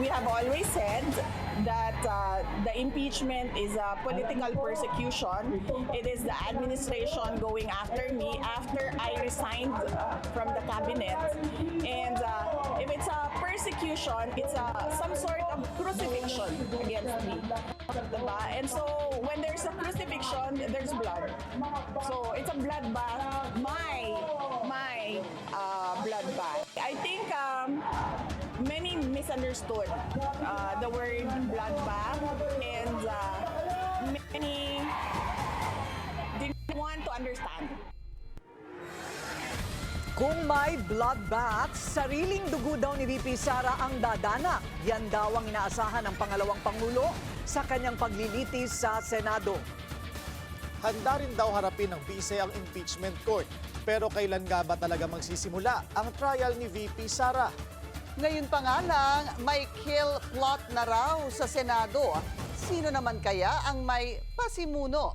We have always said that the impeachment is a political persecution. It is the administration going after me after I resigned from the cabinet. And if it's a persecution, it's some sort of crucifixion against me. Diba? And so when there's a crucifixion, there's blood. So it's a bloodbath. My bloodbath. I think many misunderstood the word bloodbath, and many didn't want to understand. Kung may bloodbath, sariling dugo daw ni VP Sara ang dadana. Yan daw ang inaasahan ng pangalawang Pangulo sa kanyang paglilitis sa Senado. Handa rin daw harapin ng bise ang impeachment court. Pero kailan nga ba talaga magsisimula ang trial ni VP Sara? Ngayon pa nga lang, may kill plot na raw sa Senado. Sino naman kaya ang may pasimuno?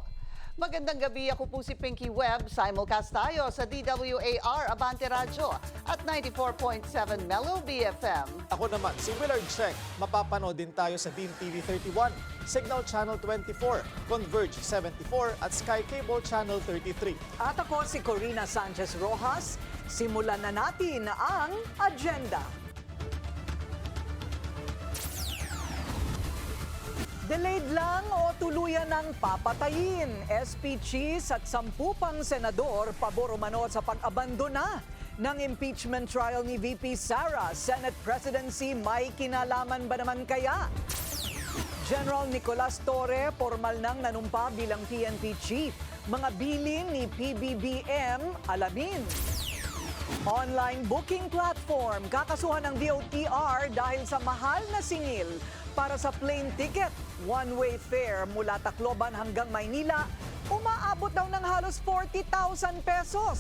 Magandang gabi, ako po si Pinky Webb. Simulcast tayo sa DWAR Abante Radyo at 94.7 Mellow BFM. Ako naman, si Willard Cheng. Mapapanood din tayo sa Beam TV 31, Signal Channel 24, Converge 74 at Sky Cable Channel 33. At ako si Corina Sanchez Rojas. Simulan na natin ang agenda. Delayed lang o tuluyan ng papatayin. SP Cheese at 10 pang senador pabor umano sa pag-abandona ng impeachment trial ni VP Sara. Senate presidency may kinalaman ba naman kaya? General Nicolas Torre formal nang nanumpa bilang PNP chief. Mga bilin ni PBBM alamin. Online booking platform kakasuhan ng DOTR dahil sa mahal na singil para sa plane ticket. One-way fare mula Tacloban hanggang Maynila, umaabot daw ng halos 40,000 pesos.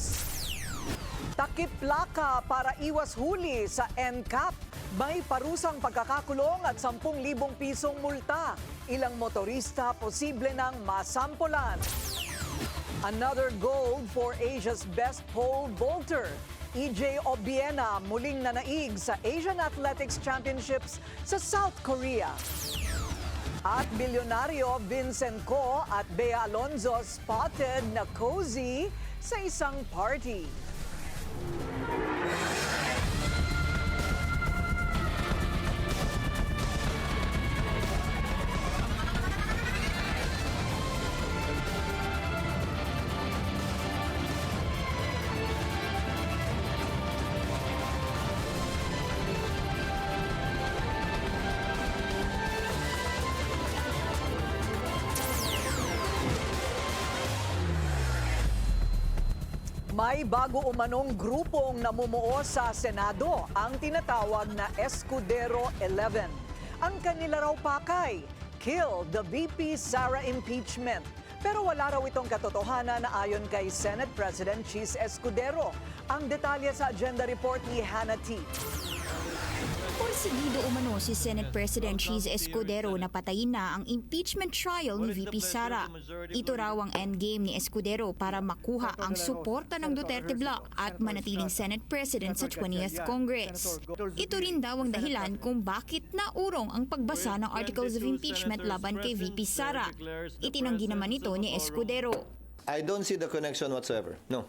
Takip plaka para iwas huli sa NCAP. May parusang pagkakakulong at 10,000 pisong multa. Ilang motorista posible nang masampulan. Another gold for Asia's best pole vaulter. EJ Obiena muling nanaig sa Asian Athletics Championships sa South Korea. At bilyonaryo Vincent Co at Bea Alonzo spotted na cozy sa isang party. May bago umanong grupong namumuo sa Senado, ang tinatawag na Escudero 11. Ang kanila raw pakay, kill the VP Sara impeachment. Pero wala raw itong katotohanan na ayon kay Senate President Cheese Escudero. Ang detalye sa agenda report ni Hannah T. Porsigido umano si Senate President Cheese Escudero na patayin na ang impeachment trial ni VP Sara. Ito raw ang endgame ni Escudero para makuha ang suporta ng Duterte Bloc at manatiling Senate President sa 20th Congress. Ito rin daw ang dahilan kung bakit naurong ang pagbasa ng Articles of Impeachment laban kay VP Sara. Itinanggi naman ito ni Escudero. I don't see the connection whatsoever. No.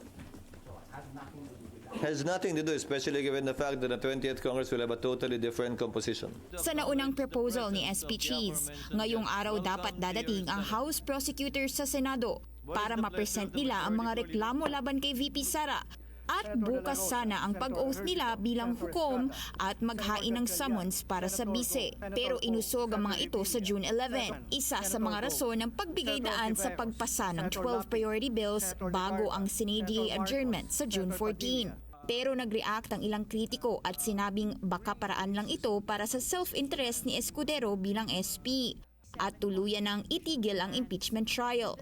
Has nothing to do, especially given the fact that the 20th Congress will have a totally different composition. Sa naunang proposal ni SP Cheese, ngayong araw dapat dadating ang House Prosecutors sa Senado para ma-present nila ang mga reklamo laban kay VP Sara. At bukas sana ang pag-oath nila bilang hukom at maghain ng summons para sa bise. Pero inusog ang mga ito sa June 11, isa sa mga rason ng pagbigay daan sa pagpasa ng 12 priority bills bago ang Senate adjournment sa June 14. Pero nag-react ang ilang kritiko at sinabing baka paraan lang ito para sa self-interest ni Escudero bilang SP at tuluyan ng itigil ang impeachment trial.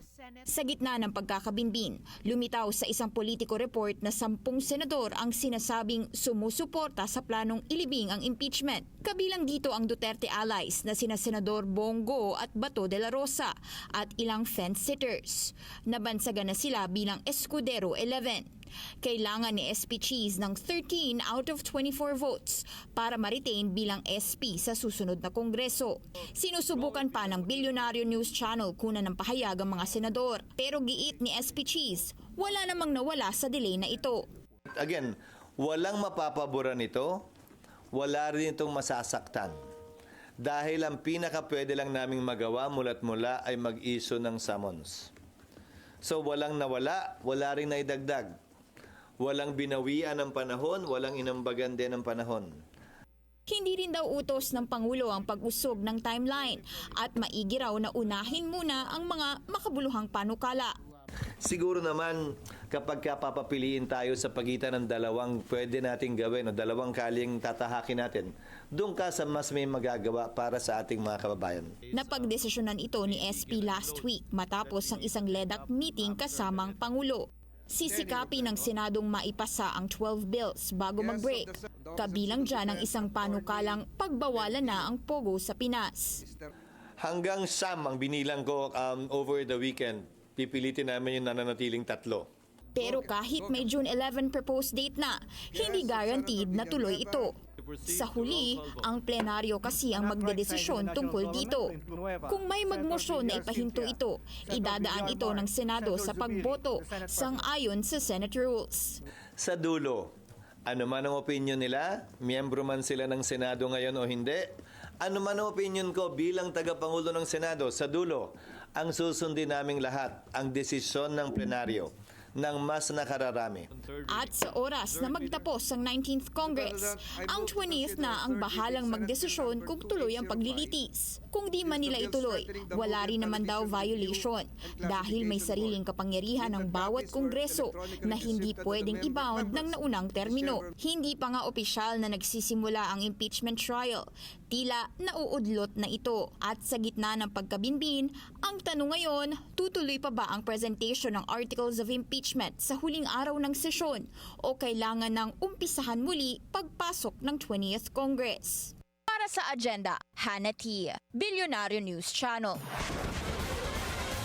Sa gitna ng pagkakabinbin, lumitaw sa isang Politico report na 10 senador ang sinasabing sumusuporta sa planong ilibing ang impeachment. Kabilang dito ang Duterte allies na sina Senador Bongo at Bato de la Rosa at ilang fence-sitters. Nabansagan na sila bilang Escudero 11. Kailangan ni SP Cheese ng 13 out of 24 votes para ma-retain bilang SP sa susunod na Kongreso. Sinusubukan pa ng Bilyonaryo News Channel kunan ng pahayag ang mga senador. Pero giit ni SP Cheese, wala namang nawala sa delay na ito. Again, walang mapapabura nito, wala rin itong masasaktan. Dahil ang pinaka-pwede lang naming magawa mula't mula ay mag-issue ng summons. So walang nawala, wala rin naidagdag. Walang binawian ng panahon, walang inambagan din ng panahon. Hindi rin daw utos ng Pangulo ang pag-usog ng timeline at maigi raw na unahin muna ang mga makabuluhang panukala. Siguro naman kapag papapiliin tayo sa pagitan ng dalawang pwede nating gawin o dalawang kaling tatahakin natin, doon ka sa mas may magagawa para sa ating mga kababayan. Napagdesisyonan ito ni SP last week matapos ang isang LEDAC meeting kasamang Pangulo. Sisikapin ng Senadong maipasa ang 12 bills bago mag-break. Kabilang dyan ang isang panukalang pagbawalan na ang pogo sa Pinas. Hanggang Sam ang binilang ko over the weekend. Pipilitin namin yung nananatiling 3. Pero kahit may June 11 proposed date na, hindi guaranteed na tuloy ito. Sa huli, ang plenaryo kasi ang magdedesisyon tungkol dito. Kung may magmosyon na ipahinto ito, idadaan ito ng Senado sa pagboto sang-ayon sa Senate rules. Sa dulo, ano man ang opinion nila, miyembro man sila ng Senado ngayon o hindi, ano man ang opinion ko bilang tagapangulo ng Senado, sa dulo, ang susundin naming lahat ang desisyon ng plenaryo ng mas nakararami. At sa oras na magtapos ang 19th Congress, ang 20th na ang bahalang magdesisyon kung tuloy ang paglilitis. Kung di man nila ituloy, wala rin naman daw violation dahil may sariling kapangyarihan ng bawat kongreso na hindi pwedeng i-bound ng naunang termino. Hindi pa nga opisyal na nagsisimula ang impeachment trial. Tila nauudlot na ito. At sa gitna ng pagkabinbin, ang tanong ngayon, tutuloy pa ba ang presentation ng articles of impeachment sa huling araw ng sesyon o kailangan ng umpisahan muli pagpasok ng 20th Congress? Para sa agenda, Hannah T. Bilyonaryo News Channel.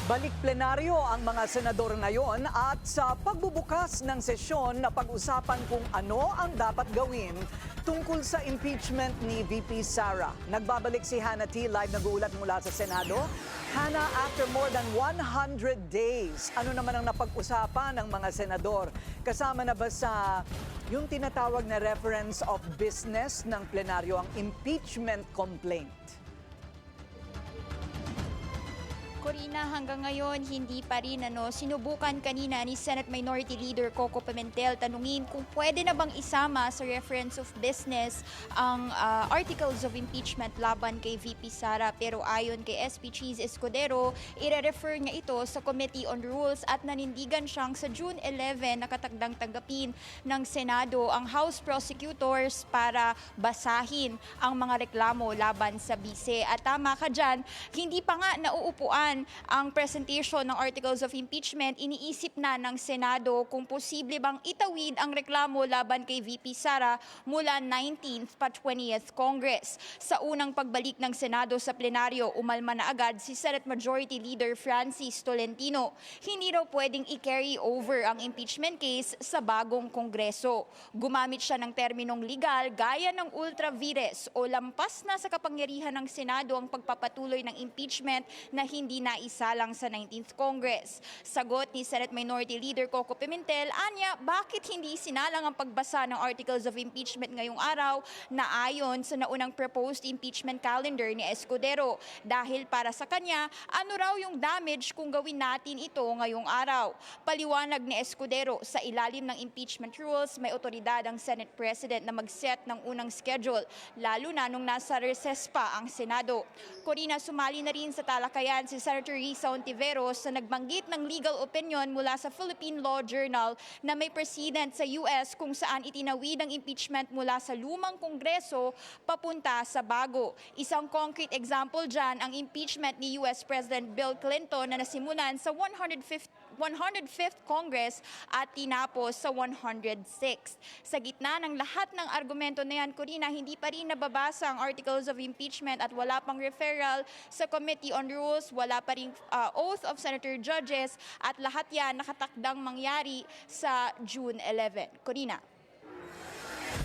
Balik plenaryo ang mga senador ngayon at sa pagbubukas ng sesyon na pag-usapan kung ano ang dapat gawin tungkol sa impeachment ni VP Sara. Nagbabalik si Hannah T. Live nag-uulat mula sa Senado. Hannah, after more than 100 days, ano naman ang napag-usapan ng mga senador? Kasama na ba sa yung tinatawag na reference of business ng plenaryo ang impeachment complaint? Corina, hanggang ngayon hindi pa rin sinubukan kanina ni Senate Minority Leader Coco Pimentel tanungin kung pwede na bang isama sa reference of business ang articles of impeachment laban kay VP Sara, pero ayon kay SP Cheese Escudero, ire-refer niya ito sa Committee on Rules at nanindigan siyang sa June 11 nakatagdang tanggapin ng Senado ang House prosecutors para basahin ang mga reklamo laban sa bise. At tama ka dyan, hindi pa nga nauupuan ang presentation ng articles of impeachment, iniisip na ng Senado kung posible bang itawid ang reklamo laban kay VP Sara mula 19th pa 20th Congress. Sa unang pagbalik ng Senado sa plenaryo, umalma na agad si Senate Majority Leader Francis Tolentino. Hindi raw pwedeng i-carry over ang impeachment case sa bagong Kongreso. Gumamit siya ng terminong legal gaya ng ultra vires o lampas na sa kapangyarihan ng Senado ang pagpapatuloy ng impeachment na hindi naisalang sa 19th Congress. Sagot ni Senate Minority Leader Coco Pimentel, anya, bakit hindi sinalang ang pagbasa ng articles of impeachment ngayong araw na ayon sa naunang proposed impeachment calendar ni Escudero? Dahil para sa kanya, ano raw yung damage kung gawin natin ito ngayong araw? Paliwanag ni Escudero, sa ilalim ng impeachment rules, may otoridad ang Senate President na mag-set ng unang schedule, lalo na nung nasa recess pa ang Senado. Corina, sumali na rin sa talakayan si Senator Risa Ontiveros na nagbanggit ng legal opinion mula sa Philippine Law Journal na may precedent sa US kung saan itinawid ang impeachment mula sa lumang kongreso papunta sa bago. Isang concrete example dyan ang impeachment ni US President Bill Clinton na nasimulan sa 105th Congress at tinapos sa 106th. Sa gitna ng lahat ng argumento na yan, Corina, hindi pa rin nababasa ang articles of impeachment at wala pang referral sa Committee on Rules, wala pa rin oath of senator judges at lahat yan nakatakdang mangyari sa June 11. Corina.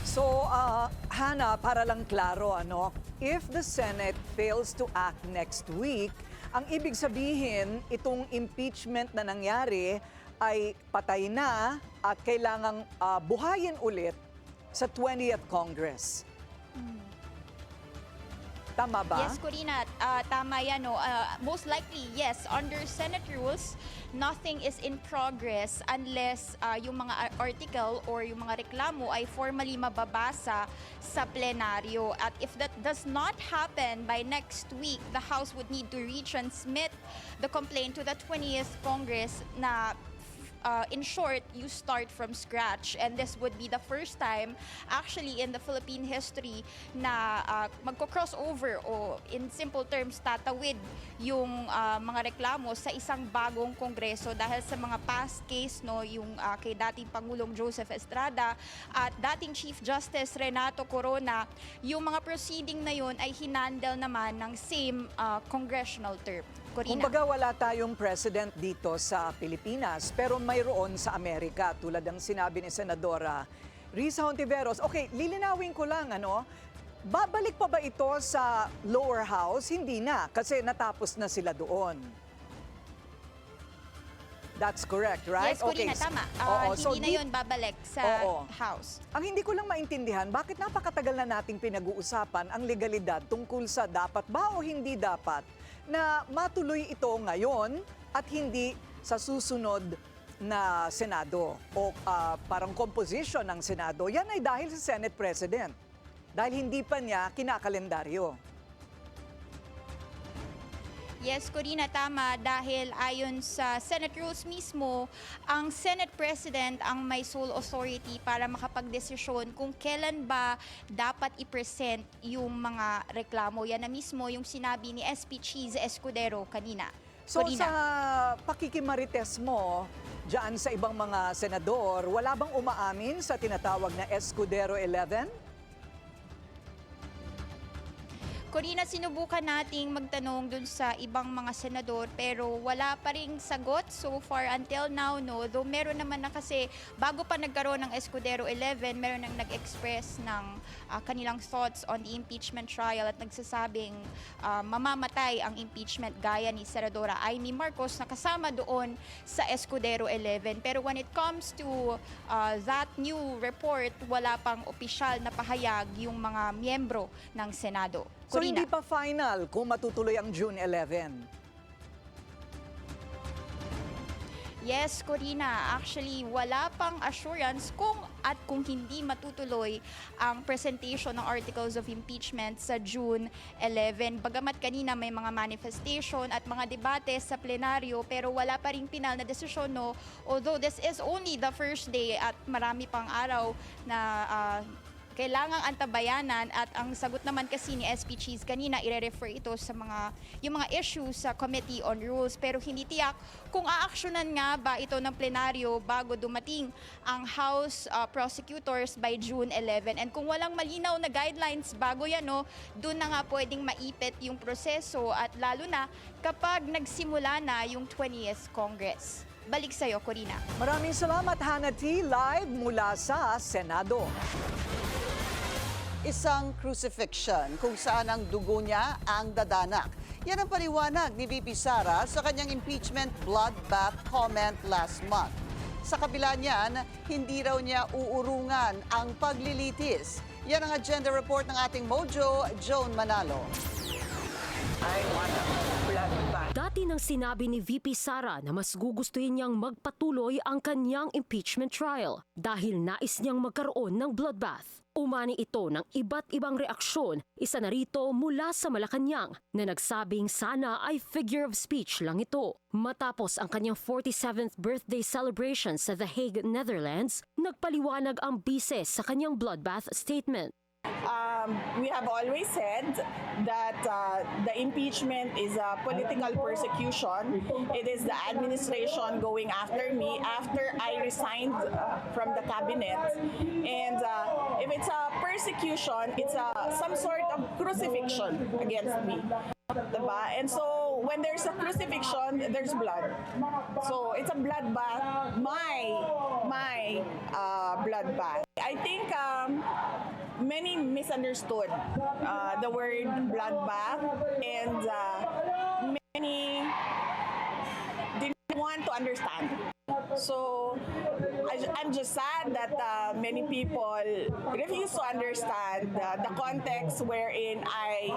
So, Hana, para lang klaro, if the Senate fails to act next week, ang ibig sabihin, itong impeachment na nangyari ay patay na at kailangang buhayin ulit sa 20th Congress. Tama ba? Yes, Corina, tama yan. No? Most likely, yes. Under Senate rules, nothing is in progress unless yung mga article or yung mga reklamo ay formally mababasa sa plenaryo. At if that does not happen by next week, the House would need to retransmit the complaint to the 20th Congress na in short, you start from scratch. And this would be the first time actually in the Philippine history na magko-crossover o in simple terms, tatawid yung mga reklamo sa isang bagong kongreso dahil sa mga past case, no, yung kay dating Pangulong Joseph Estrada at dating Chief Justice Renato Corona, yung mga proceeding na yun ay hinandle naman ng same congressional term. Corina. Kumbaga wala tayong president dito sa Pilipinas, pero mayroon sa Amerika, tulad ng sinabi ni Senadora Risa Hontiveros. Okay, lilinawin ko lang, babalik pa ba ito sa lower house? Hindi na, kasi natapos na sila doon. That's correct, right? Yes, Corina, tama. Hindi na yun babalik sa House. Ang hindi ko lang maintindihan, bakit napakatagal na nating pinag-uusapan ang legalidad tungkol sa dapat ba o hindi dapat na matuloy ito ngayon at hindi sa susunod na Senado o parang composition ng Senado. Yan ay dahil sa Senate President. Dahil hindi pa niya kinakalendaryo. Yes, Corina, tama. Dahil ayon sa Senate rules mismo, ang Senate President ang may sole authority para makapagdesisyon kung kailan ba dapat i-present yung mga reklamo. Yan na mismo yung sinabi ni SP Cheese Escudero kanina. So Corina. sa pakikimarites mo, dyan sa ibang mga senador, wala bang umaamin sa tinatawag na Escudero 11? Corina, sinubukan nating magtanong dun sa ibang mga senador pero wala pa ring sagot so far until now, no? Though meron naman na kasi bago pa nagkaroon ng Escudero 11, meron nang nag-express ng kanilang thoughts on the impeachment trial at nagsasabing mamamatay ang impeachment gaya ni Senadora Amy Marcos na kasama doon sa Escudero 11. Pero when it comes to that new report, wala pang opisyal na pahayag yung mga miyembro ng Senado. So Corina. hindi pa final kung matutuloy ang June 11. Yes, Corina. Actually, wala pang assurance kung hindi matutuloy ang presentation ng articles of impeachment sa June 11. Bagamat kanina may mga manifestation at mga debate sa plenaryo pero wala pa ring pinal na desisyon, no? Although this is only the first day at marami pang araw na kailangang antabayanan at ang sagot naman kasi ni SP Cheese kanina ire-refer ito sa yung mga issues sa Committee on Rules pero hindi tiyak kung aaksyonan nga ba ito ng plenaryo bago dumating ang House prosecutors by June 11 and kung walang malinaw na guidelines bago yan, no, doon na nga pwedeng maipit yung proseso at lalo na kapag nagsimula na yung 20th Congress. Balik sa'yo, Corina. Maraming salamat, Hannah T. Live mula sa Senado. Isang crucifixion kung saan ang dugo niya ang dadanak. Yan ang paliwanag ni VP Sara sa kanyang impeachment bloodbath comment last month. Sa kabila niyan, hindi raw niya uurungan ang paglilitis. Yan ang agenda report ng ating Mojo, Joan Manalo. Dati nang sinabi ni VP Sara na mas gugustuhin niyang magpatuloy ang kanyang impeachment trial dahil nais niyang magkaroon ng bloodbath. Umani ito ng iba't ibang reaksyon, isa na rito mula sa Malacanang na nagsabing sana ay figure of speech lang ito. Matapos ang kanyang 47th birthday celebration sa The Hague, Netherlands, nagpaliwanag ang bise sa kanyang bloodbath statement. We have always said that the impeachment is a political persecution. It is the administration going after me after I resigned from the cabinet. And if it's a persecution, it's some sort of crucifixion against me. Diba? And so when there's a crucifixion, there's blood. So it's a bloodbath, my bloodbath. I think many misunderstood the word bloodbath, and many didn't want to understand. So I'm just sad that many people refuse to understand the context wherein I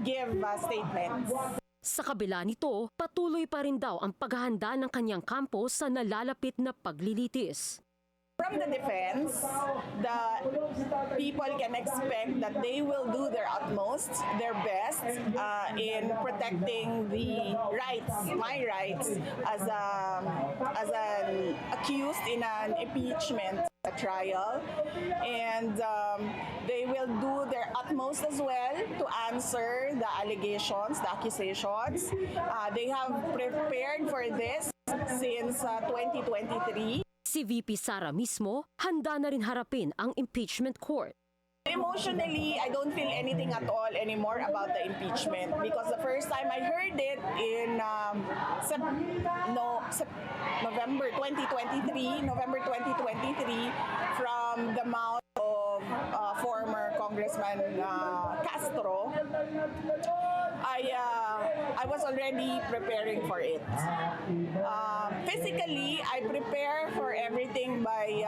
give statements. Sa kabila nito, patuloy pa rin daw ang paghahanda ng kanyang kampo sa nalalapit na paglilitis. From the defense, the people can expect that they will do their utmost, their best in protecting the rights, my rights as an accused in an impeachment trial, and they will do their utmost as well to answer the allegations, the accusations. They have prepared for this since 2023. Si VP Sara mismo, handa na rin harapin ang impeachment court. Emotionally, I don't feel anything at all anymore about the impeachment because the first time I heard it in November 2023 from the mouth of former Congressman Castro, I was already preparing for it. Physically, I prepare for everything by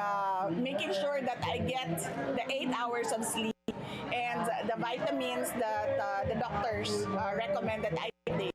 making sure that I get the 8 hours of sleep and the vitamins that the doctors recommend that I take.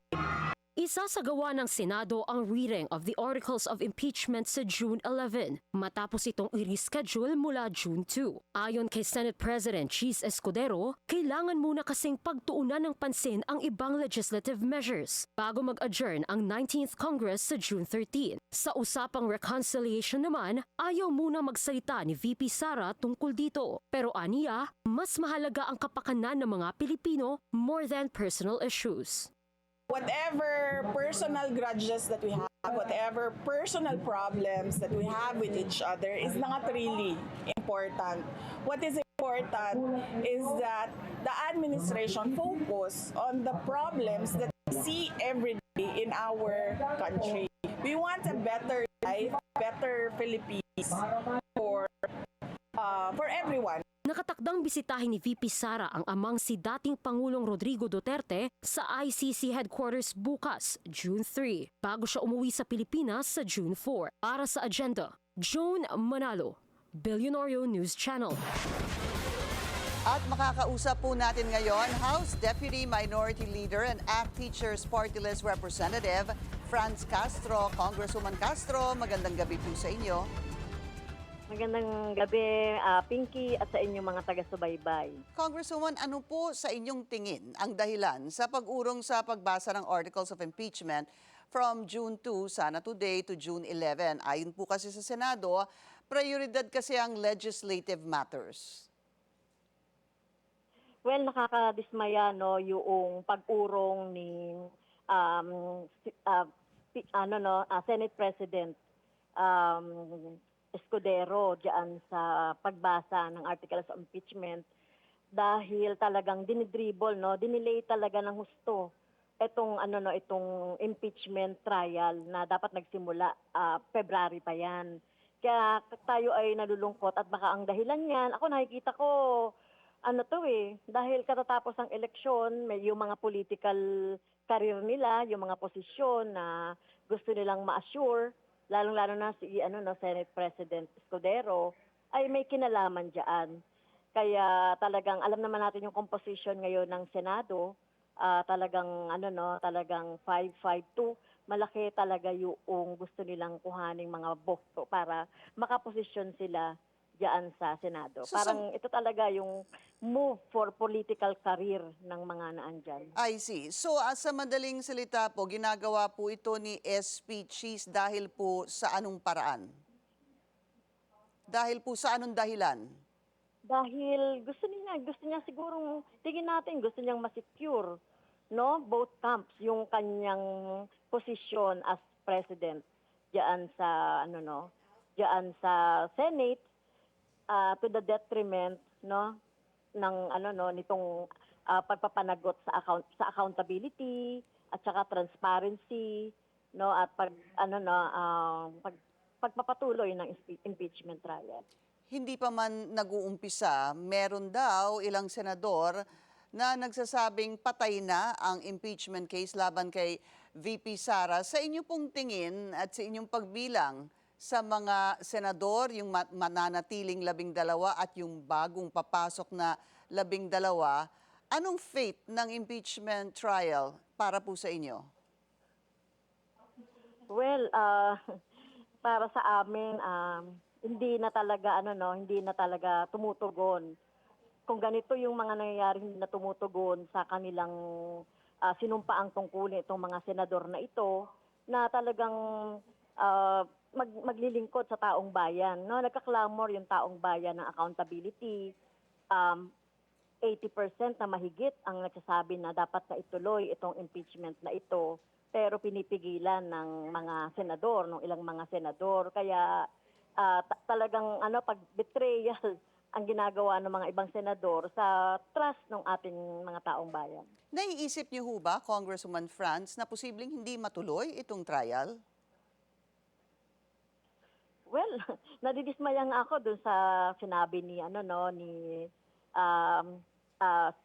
Isasagawa ng Senado ang reading of the Articles of Impeachment sa June 11, matapos itong i-reschedule mula June 2. Ayon kay Senate President Cheese Escudero, kailangan muna kasing pagtuunan ng pansin ang ibang legislative measures bago mag-adjourn ang 19th Congress sa June 13. Sa usapang reconciliation naman, ayaw muna magsalita ni VP Sara tungkol dito. Pero aniya, mas mahalaga ang kapakanan ng mga Pilipino more than personal issues. Whatever personal grudges that we have, whatever personal problems that we have with each other is not really important. What is important is that the administration focus on the problems that we see every day in our country. We want a better life, better Philippines for everyone. Nakatakdang bisitahin ni VP Sara ang amang si dating Pangulong Rodrigo Duterte sa ICC headquarters bukas, June 3, bago siya umuwi sa Pilipinas sa June 4. Para sa agenda, Joan Manalo, Billionario News Channel. At makakausap po natin ngayon, House Deputy Minority Leader and ACT Teachers Party List Representative Franz Castro. Congresswoman Castro, magandang gabi po sa inyo. Magandang gabi, Pinky, at sa inyong mga taga-subaybay. Congresswoman, ano po sa inyong tingin ang dahilan sa pag-urong sa pagbasa ng Articles of Impeachment from June 2, sana today, to June 11? Ayon po kasi sa Senado, prioridad kasi ang legislative matters. Well, nakakadismaya no yung pag-urong ni Senate President Escudero diyan sa pagbasa ng Articles of Impeachment dahil talagang dinidribble, no, dinilay talaga ng husto itong impeachment trial na dapat nagsimula February pa yan. Kaya tayo ay nalulungkot at baka ang dahilan niyan, ako nakikita ko dahil katatapos ng eleksyon, may yung mga political career nila, yung mga posisyon na gusto nilang ma-assure, lalong-lalo na si Senate President Escudero, ay may kinalaman diyan. Kaya talagang alam naman natin yung composition ngayon ng Senado, talagang 552, malaki talaga yung gusto nilang kuhaning mga boto para makaposisyon sila diyan sa Senado. Parang ito talaga yung move for political career ng mga naandyan. I see. So, sa madaling salita po, ginagawa po ito ni SP Cheese dahil po sa anong paraan? Dahil po sa anong dahilan? dahil gusto niya sigurong tingin natin gusto niyang ma-secure, no, both camps yung kanyang posisyon as president diyan sa Senate, to the detriment, no, ng nitong pagpapanagot sa accountability at saka transparency, no, at pagpapatuloy ng impeachment trial. Hindi pa man nag-uumpisa, meron daw ilang senador na nagsasabing patay na ang impeachment case laban kay VP Sara. Sa inyo pong tingin at sa inyong pagbilang sa mga senador, yung mananatiling 12 at yung bagong papasok na 12, anong fate ng impeachment trial para po sa inyo? Well, para sa amin, hindi na talaga tumutugon. Kung ganito yung mga nangyayari, hindi na tumutugon sa kanilang sinumpaang tungkulin itong mga senador na ito, na talagang maglilingkod sa taong bayan. No? Nagkaklamor yung taong bayan ng accountability. 80% na mahigit ang nagsasabi na dapat na ituloy itong impeachment na ito, pero pinipigilan ng mga senador, ng ilang mga senador. Kaya talagang pag-betrayal ang ginagawa ng mga ibang senador sa trust ng ating mga taong bayan. Naiisip niyo ho ba, Congresswoman Franz, na posibleng hindi matuloy itong trial? Well, nadidismayang ako dun sa sinabi ni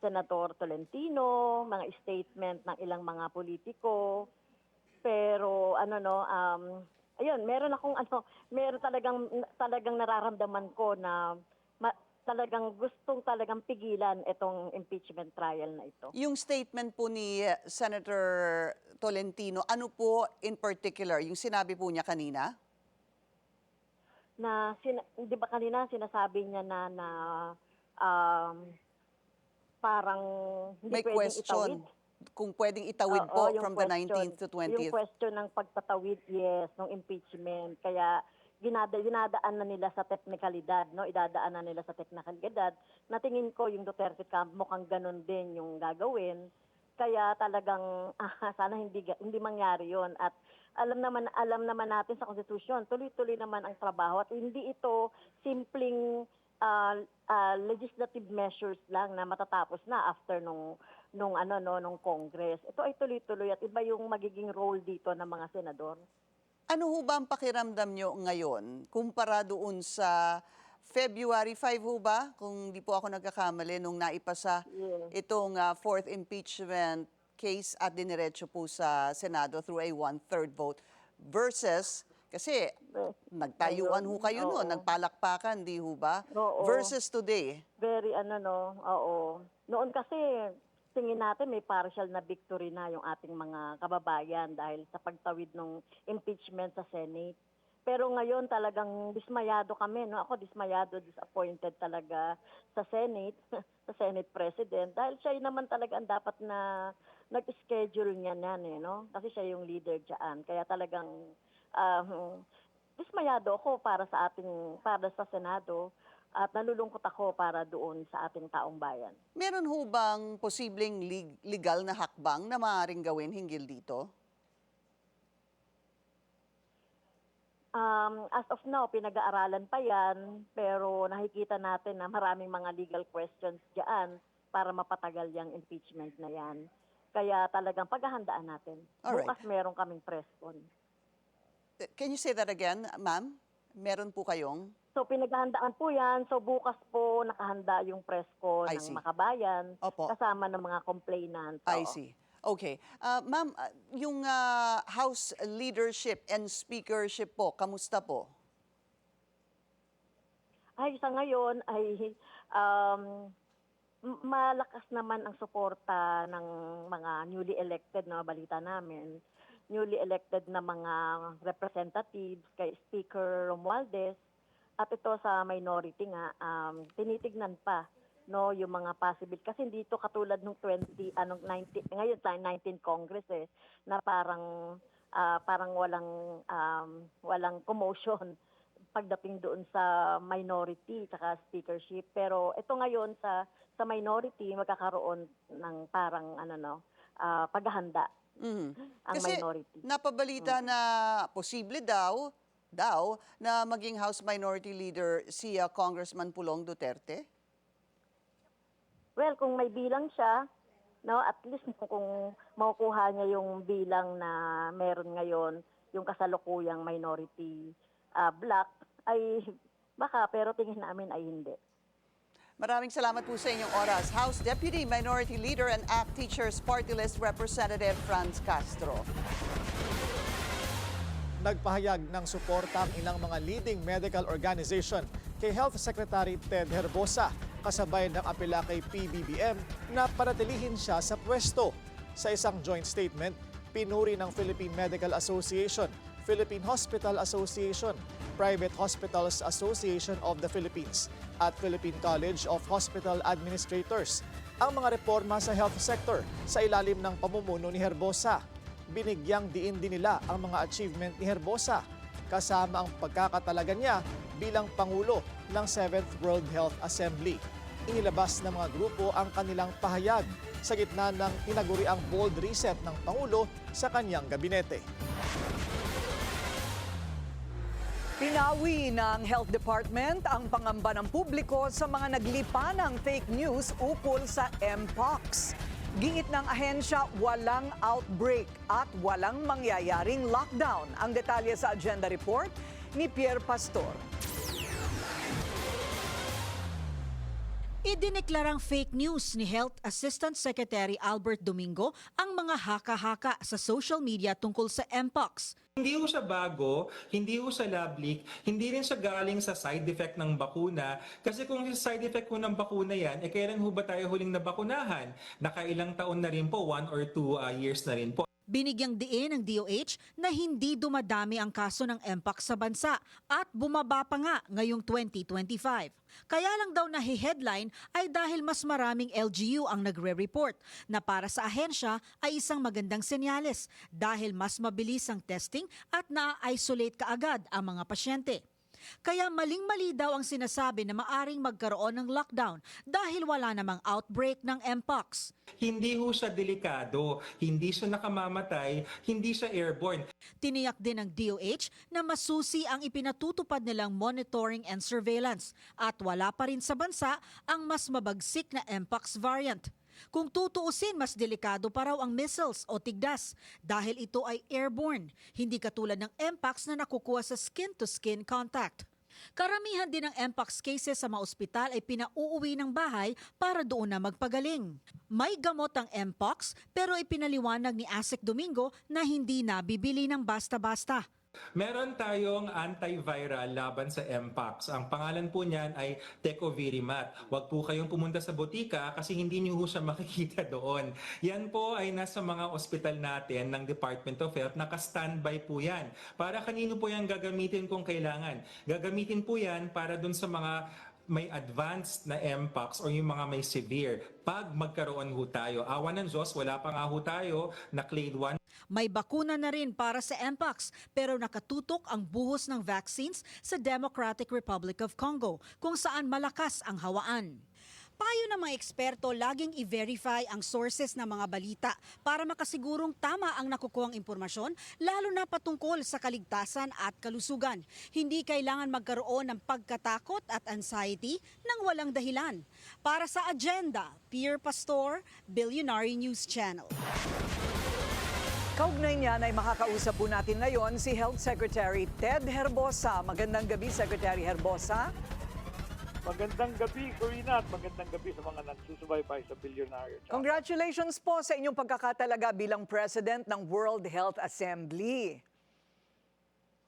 Senator Tolentino, mga statement ng ilang mga politiko. Pero ayun, meron talagang nararamdaman ko na talagang gustong pigilan itong impeachment trial na ito. Yung statement po ni Senator Tolentino, ano po in particular, yung sinabi po niya kanina? Na di ba kanina sinasabi niya na parang hindi May pwedeng question. itawid. Kung pwedeng itawid Oo, po yung from the question. 19th to Yung 20th. question ng pagtatawid, yes, ng impeachment. Kaya dinadaan na nila sa teknikalidad, no? Idadaan na nila sa teknikalidad. Natingin ko yung Duterte camp mukhang ganun din yung gagawin. Kaya talagang sana hindi mangyari 'yon. At alam naman natin sa konstitusyon, tuloy-tuloy naman ang trabaho at hindi ito simpleng legislative measures lang na matatapos na after nung Congress. Ito ay tuloy-tuloy at iba yung magiging role dito ng mga senador. Ano ho ba ang pakiramdam nyo ngayon kumpara doon sa February 5 ho ba? Kung di po ako nagkakamali, nung naipasa itong fourth impeachment case at diniretso po sa Senado through a 1/3 vote versus, kasi nagtayuan ho kayo Oo. noon, nagpalakpakan, di ho ba? Oo. Versus today. Very oo. Noon kasi tingin natin may partial na victory na yung ating mga kababayan dahil sa pagtawid ng impeachment sa Senate. Pero ngayon talagang dismayado kami, no? Ako disappointed talaga sa Senate, sa Senate President dahil siya naman talaga ang dapat na nag-schedule niya yan, no? Kasi siya yung leader diyan. Kaya talagang dismayado ako para sa Senado. At nalulungkot ako para doon sa ating taong bayan. Meron ho bang posibleng legal na hakbang na maaaring gawin hinggil dito? As of now, pinag-aaralan pa yan, pero nakikita natin na maraming mga legal questions diyan para mapatagal yung impeachment na yan. Kaya talagang paghahandaan natin. Alright. Bukas meron kaming press con. Can you say that again, ma'am? Meron po kayong? So pinaghahandaan po yan. So bukas po nakahanda yung press con I ng see. Makabayan Opo. kasama ng mga complainants. I Oo. see. Okay. Ma'am, yung House leadership and speakership po, kamusta po? Ay, sa ngayon ay malakas naman ang suporta ng mga newly elected na balita namin. Newly elected na mga representatives kay Speaker Romualdez at ito sa minority nga tinitignan pa yung mga possible kasi dito katulad nung 19 Congress na parang walang commotion pagdating doon sa minority tsaka speakership. Pero ito ngayon sa minority magkakaroon ng parang paghahanda ang Kasi minority. napabalita na posible daw na maging House Minority Leader si Congressman Pulong Duterte. Well, kung may bilang siya, no, at least kung makukuha niya yung bilang na meron ngayon, yung kasalukuyang minority black, ay baka, pero tingin namin ay hindi. Maraming salamat po sa inyong oras. House Deputy Minority Leader and ACT Teachers Party List Representative Franz Castro. Nagpahayag ng suporta ang ilang mga leading medical organization kay Health Secretary Ted Herbosa kasabay ng apela kay PBBM na panatilihin siya sa pwesto. Sa isang joint statement, pinuri ng Philippine Medical Association, Philippine Hospital Association, Private Hospitals Association of the Philippines at Philippine College of Hospital Administrators ang mga reforma sa health sector sa ilalim ng pamumuno ni Herbosa. Binigyang diin din nila ang mga achievement ni Herbosa kasama ang pagkakatalaga niya bilang Pangulo ng 7th World Health Assembly. Inilabas ng mga grupo ang kanilang pahayag sa gitna ng tinaguriang bold reset ng Pangulo sa kanyang gabinete. Pinawi ng Health Department ang pangamba ng publiko sa mga naglipa ng fake news ukol sa Mpox. Giit ng ahensya, walang outbreak at walang mangyayaring lockdown. Ang detalye sa agenda report ni Pierre Pastor. Idineklarang fake news ni Health Assistant Secretary Albert Domingo ang mga haka-haka sa social media tungkol sa Mpox. Hindi ho siya bago, hindi ho siya lab leak, hindi rin siya galing sa side effect ng bakuna. Kasi kung yung side effect ho ng bakuna yan, kailan ho ba tayo huling nabakunahan? Nakailang taon na rin po, 1 or 2 years na rin po. Binigyang diin ng DOH na hindi dumadami ang kaso ng Mpox sa bansa at bumaba pa nga ngayong 2025. Kaya lang daw nahi-headline ay dahil mas maraming LGU ang nagre-report na para sa ahensya ay isang magandang senyales dahil mas mabilis ang testing at na-isolate kaagad ang mga pasyente. Kaya maling-mali daw ang sinasabi na maaring magkaroon ng lockdown dahil wala namang outbreak ng Mpox. Hindi ho siya delikado, hindi siya nakamamatay, hindi siya airborne. Tiniyak din ng DOH na masusi ang ipinatutupad nilang monitoring and surveillance at wala pa rin sa bansa ang mas mabagsik na Mpox variant. Kung tutuusin, mas delikado pa raw ang measles o tigdas dahil ito ay airborne, hindi katulad ng Mpox na nakukuha sa skin-to-skin contact. Karamihan din ng Mpox cases sa mga ospital ay pinauuwi ng bahay para doon na magpagaling. May gamot ang Mpox pero ipinaliwanag ni ASEC Domingo na hindi nabibili ng basta-basta. Meron tayong antiviral laban sa Mpox. Ang pangalan po niyan ay Tecovirimat. Huwag po kayong pumunta sa botika kasi hindi niyo ho siya makikita doon. Yan po ay nasa mga ospital natin ng Department of Health. Naka-standby po yan. Para kanino po yan gagamitin kung kailangan? Gagamitin po yan para dun sa mga may advanced na Mpox o yung mga may severe. Pag magkaroon ho tayo, awa ng Diyos, wala pa nga ho tayo na clade 1. May bakuna na rin para sa Mpox pero nakatutok ang buhos ng vaccines sa Democratic Republic of Congo kung saan malakas ang hawaan. Payo ng mga eksperto, laging i-verify ang sources ng mga balita para makasigurong tama ang nakukuhang impormasyon, lalo na patungkol sa kaligtasan at kalusugan. Hindi kailangan magkaroon ng pagkatakot at anxiety nang walang dahilan. Para sa agenda, Pierre Pastor, Billionaire News Channel. Kaugnay niyan ay makakausap po natin ngayon si Health Secretary Ted Herbosa. Magandang gabi, Secretary Herbosa. Magandang gabi, Corina, at magandang gabi sa mga nagsusubaybay sa Billionaire Channel. Congratulations po sa inyong pagkakatalaga bilang President ng World Health Assembly.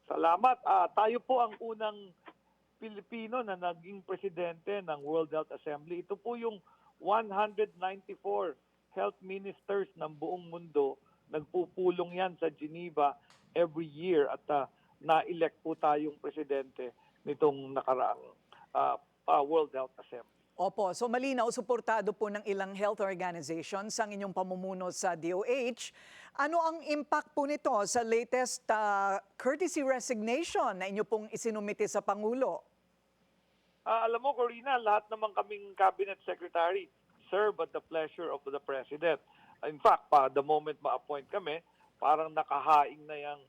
Salamat. Tayo po ang unang Pilipino na naging presidente ng World Health Assembly. Ito po yung 194 health ministers ng buong mundo. Nagpupulong yan sa Geneva every year at na-elect po tayong presidente nitong nakaraang World Health Assembly. Opo, so malinaw, suportado po ng ilang health organizations ang inyong pamumuno sa DOH. Ano ang impact po nito sa latest courtesy resignation na inyo pong isinumite sa Pangulo? Alam mo, Corina, lahat naman kaming cabinet secretary serve at the pleasure of the President. In fact, the moment ma-appoint kami, parang nakahaing na yung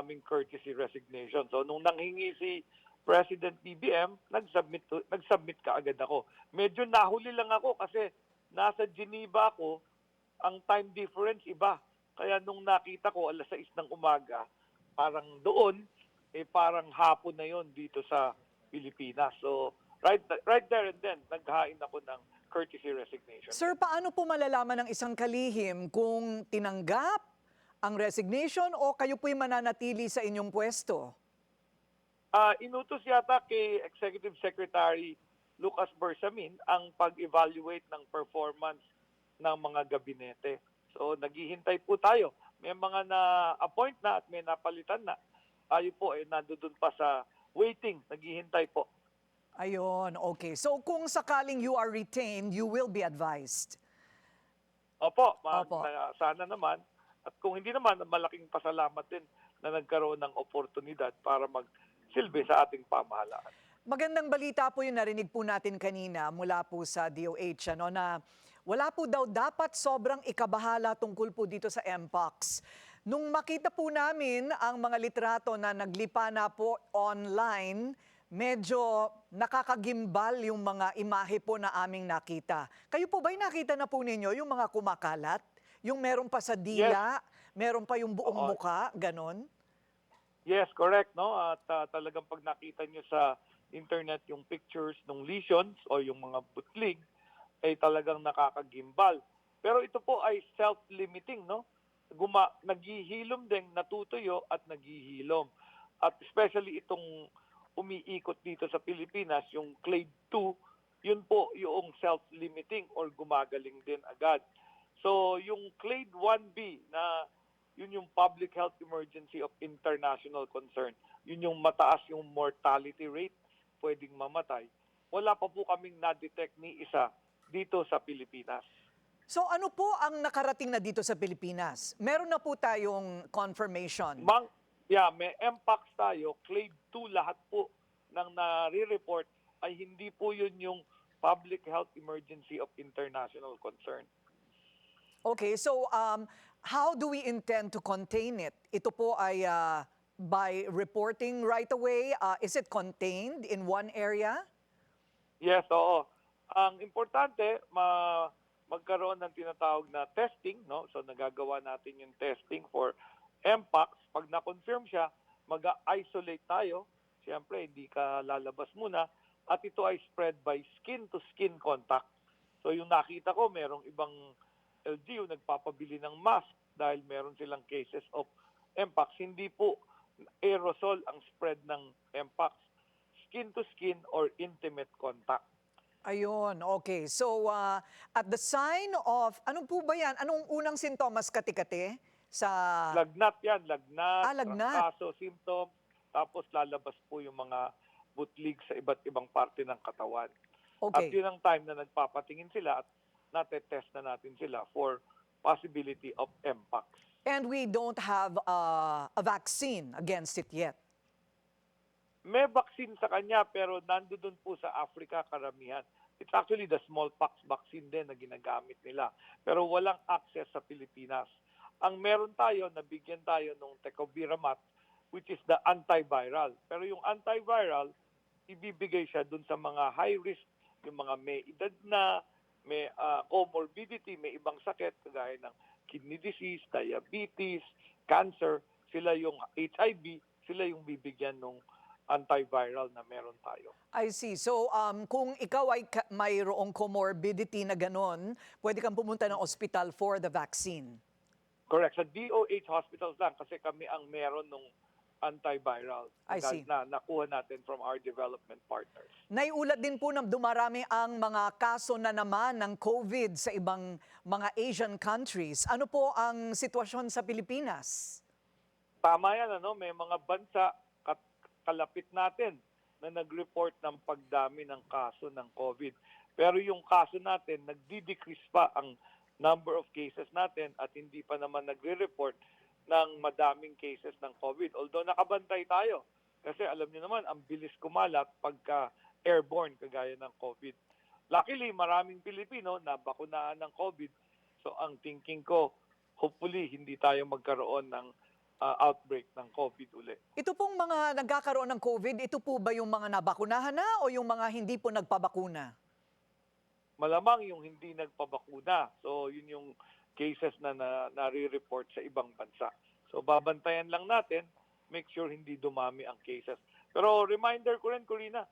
aming courtesy resignation. So, nung nanghingi si President BBM, nag-submit ka agad ako. Medyo nahuli lang ako kasi nasa Geneva ako, ang time difference iba. Kaya nung nakita ko, 6:00 ng umaga, parang doon, parang hapon na yon dito sa Pilipinas. So, right there and then, naghain ako ng courtesy resignation. Sir, paano po malalaman ng isang kalihim kung tinanggap ang resignation o kayo po'y mananatili sa inyong pwesto? Inutos yata kay Executive Secretary Lucas Bersamin ang pag-evaluate ng performance ng mga gabinete. So, naghihintay po tayo. May mga na-appoint na at may napalitan na. Tayo po nandoon pa sa waiting, naghihintay po. Ayun, okay. So kung sakaling you are retained, you will be advised. Opo, Opo. sana naman. At kung hindi naman, malaking pasalamat din na nagkaroon ng oportunidad para magsilbi sa ating pamahalaan. Magandang balita po yung narinig po natin kanina mula po sa DOH, na wala po daw dapat sobrang ikabahala tungkol po dito sa Mpox. Nung makita po namin ang mga litrato na naglipa na po online, medyo nakakagimbal yung mga imahe po na aming nakita. Kayo po ba'y nakita na po ninyo yung mga kumakalat? Yung meron pa sa dila, meron pa yung buong muka, ganon? Yes, correct, no? At talagang pag nakita nyo sa internet yung pictures ng lesions o yung mga butlig, ay talagang nakakagimbal. Pero ito po ay self-limiting, no? Naghihilom din, natutuyo at naghihilom. At especially itong umiikot dito sa Pilipinas, yung clade 2, yun po yung self-limiting or gumagaling din agad. So yung clade 1B na yun yung public health emergency of international concern, yun yung mataas yung mortality rate, pwedeng mamatay. Wala pa po kaming na-detect ni isa dito sa Pilipinas. So ano po ang nakarating na dito sa Pilipinas? Meron na po tayong confirmation. May Mpox tayo, clade 2 lahat po ng nare-report ay hindi po yun yung public health emergency of international concern. Okay, so how do we intend to contain it? Ito po ay by reporting right away? Is it contained in one area? Yes, oo. Ang importante, magkaroon ng tinatawag na testing, no? So nagagawa natin yung testing for Mpox. Pag na-confirm siya, mag-isolate tayo. Siyempre, hindi ka lalabas muna. At ito ay spread by skin-to-skin contact. So yung nakita ko, merong ibang LGU nagpapabili ng mask dahil meron silang cases of Mpox. Hindi po aerosol ang spread ng Mpox. Skin-to-skin or intimate contact. Ayun, okay. So at the sign of, anong po ba yan? Anong unang sintomas kati-kati? Lagnat yan, lagnat, lagnat. trangkaso, symptoms, tapos lalabas po yung mga butlig sa iba't ibang parte ng katawan. Okay. At yun ang time na nagpapatingin sila at natetest na natin sila for possibility of Mpox. And we don't have a vaccine against it yet. May vaccine sa kanya pero nandoon po sa Africa karamihan. It's actually the smallpox vaccine din na ginagamit nila. Pero walang access sa Pilipinas. Ang meron tayo, nabigyan tayo ng tecovirimat, which is the antiviral. Pero yung antiviral, ibibigay siya dun sa mga high risk, yung mga may edad na, may comorbidity, may ibang sakit, kagaya ng kidney disease, diabetes, cancer, sila yung HIV, sila yung bibigyan ng antiviral na meron tayo. I see. So kung ikaw ay mayroong comorbidity na ganon, pwede kang pumunta ng ospital for the vaccine. Correct. Sa DOH hospitals lang kasi kami ang meron ng antiviral I see. na nakuha natin from our development partners. Naiulat din po na dumarami ang mga kaso na naman ng COVID sa ibang mga Asian countries. Ano po ang sitwasyon sa Pilipinas? Tama yan, may mga bansa kalapit natin na nag-report ng pagdami ng kaso ng COVID. Pero yung kaso natin, nagdi-decrease pa ang number of cases natin at hindi pa naman nagre-report ng madaming cases ng COVID. Although nakabantay tayo kasi alam niyo naman, ang bilis kumalat pagka airborne kagaya ng COVID. Luckily, maraming Pilipino na bakunaan ng COVID. So ang thinking ko, hopefully hindi tayo magkaroon ng outbreak ng COVID uli. Ito pong mga nagkakaroon ng COVID, ito po ba yung mga nabakunahan na o yung mga hindi po nagpabakuna? Malamang yung hindi nagpabakuna. So yun yung cases na nare-report sa ibang bansa. So babantayan lang natin, make sure hindi dumami ang cases. Pero reminder ko rin, Corina,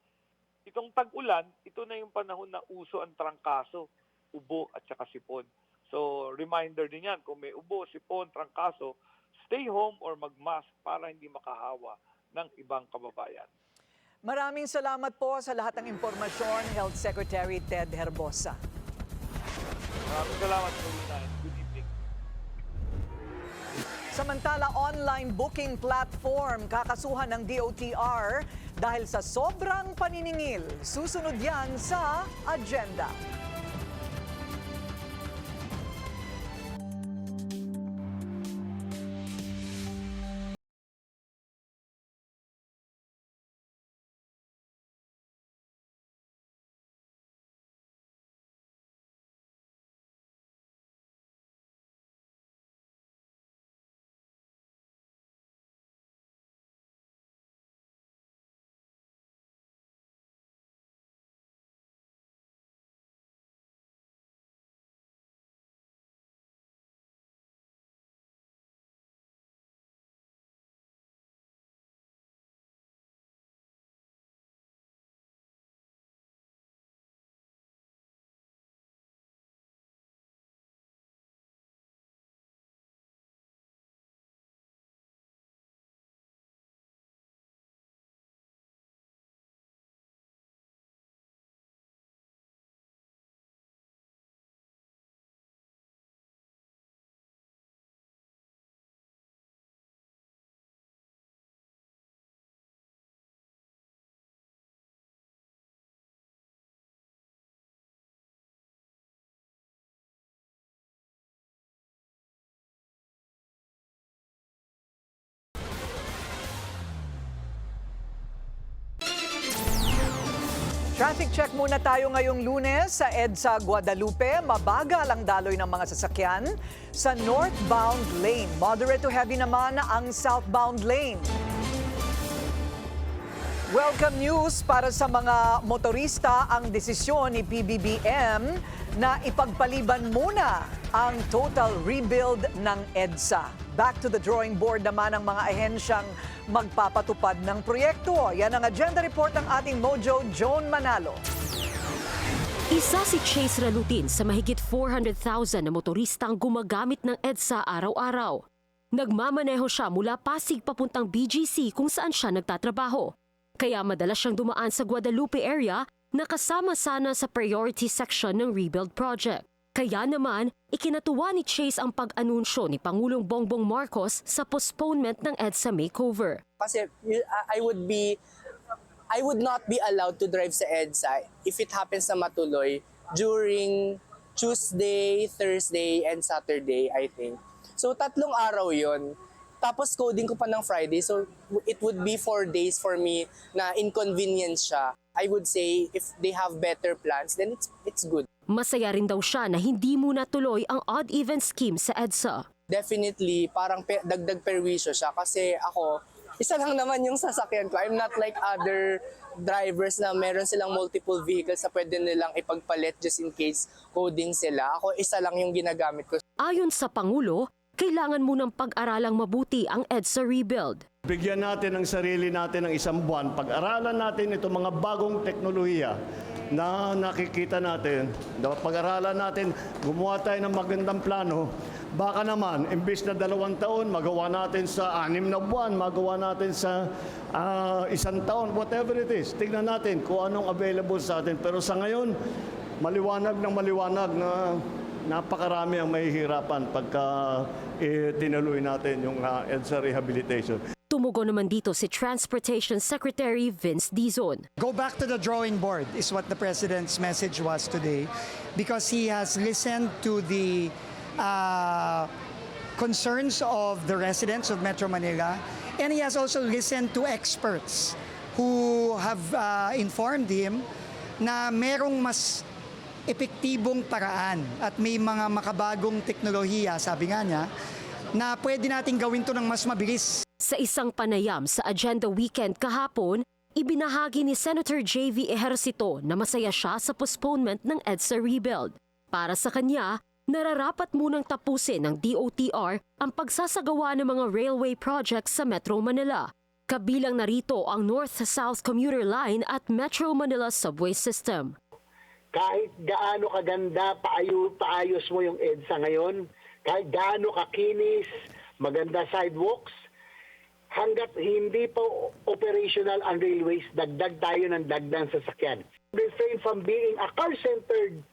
itong tag-ulan, ito na yung panahon na uso ang trangkaso, ubo at saka sipon. So reminder din yan, kung may ubo, sipon, trangkaso, stay home or mag-mask para hindi makahawa ng ibang kababayan. Maraming salamat po sa lahat ng impormasyon, Health Secretary Ted Herbosa. Maraming salamat, Corina. Good evening. Samantala, online booking platform kakasuhan ng DOTR dahil sa sobrang paniningil. Susunod yan sa agenda. Traffic check muna tayo ngayong Lunes sa EDSA Guadalupe. Mabagal ang daloy ng mga sasakyan sa northbound lane. Moderate to heavy naman ang southbound lane. Welcome news para sa mga motorista ang desisyon ni PBBM na ipagpaliban muna ang total rebuild ng EDSA. Back to the drawing board naman ang mga ahensyang magpapatupad ng proyekto. Yan ang agenda report ng ating Mojo Joan Manalo. Isa si Chase Ralutin sa mahigit 400,000 na motorista ang gumagamit ng EDSA araw-araw. Nagmamaneho siya mula Pasig papuntang BGC kung saan siya nagtatrabaho. Kaya madalas siyang dumaan sa Guadalupe area na kasama sana sa priority section ng rebuild project. Kaya naman, ikinatuwa ni Chase ang pag-anunsyo ni Pangulong Bongbong Marcos sa postponement ng EDSA makeover. Kasi I would not be allowed to drive sa EDSA if it happens na matuloy during Tuesday, Thursday, and Saturday, I think. So 3 araw yon. Tapos coding ko pa ng Friday, so it would be 4 days for me na inconvenience siya. I would say if they have better plans, then it's good. Masaya rin daw siya na hindi muna tuloy ang odd-even scheme sa EDSA. Definitely, parang dagdag perwisyo siya kasi ako, isa lang naman yung sasakyan ko. I'm not like other drivers na meron silang multiple vehicles na pwede nilang ipagpalit just in case coding sila. Ako, isa lang yung ginagamit ko. Ayon sa Pangulo, kailangan munang pag-aralang mabuti ang EDSA rebuild. Bigyan natin ang sarili natin ng 1 buwan. Pag-aralan natin itong mga bagong teknolohiya na nakikita natin. Pag-aralan natin, gumawa tayo ng magandang plano. Baka naman, imbes na 2 taon, magawa natin sa 6 na buwan, magawa natin sa 1 taon, whatever it is. Tignan natin kung anong available sa atin. Pero sa ngayon, maliwanag na napakarami ang mahihirapan pagka tinuloy natin yung EDSA rehabilitation. Tumugon naman dito si Transportation Secretary Vince Dizon. Go back to the drawing board is what the President's message was today, because he has listened to the concerns of the residents of Metro Manila, and he has also listened to experts who have informed him na merong mas epektibong paraan at may mga makabagong teknolohiya, sabi nga niya, na pwede nating gawin to ng mas mabilis. Sa isang panayam sa Agenda Weekend kahapon, ibinahagi ni Senator J.V. Ejercito na masaya siya sa postponement ng EDSA rebuild. Para sa kanya, nararapat munang tapusin ng DOTR ang pagsasagawa ng mga railway projects sa Metro Manila. Kabilang narito ang North-South Commuter Line at Metro Manila Subway System. Kahit gaano kaganda paayos mo yung EDSA ngayon, kahit gaano kakinis, maganda sidewalks, hanggat hindi pa operational ang railways, dagdag tayo ng dagdag sasakyan. Refrain from being a car-centered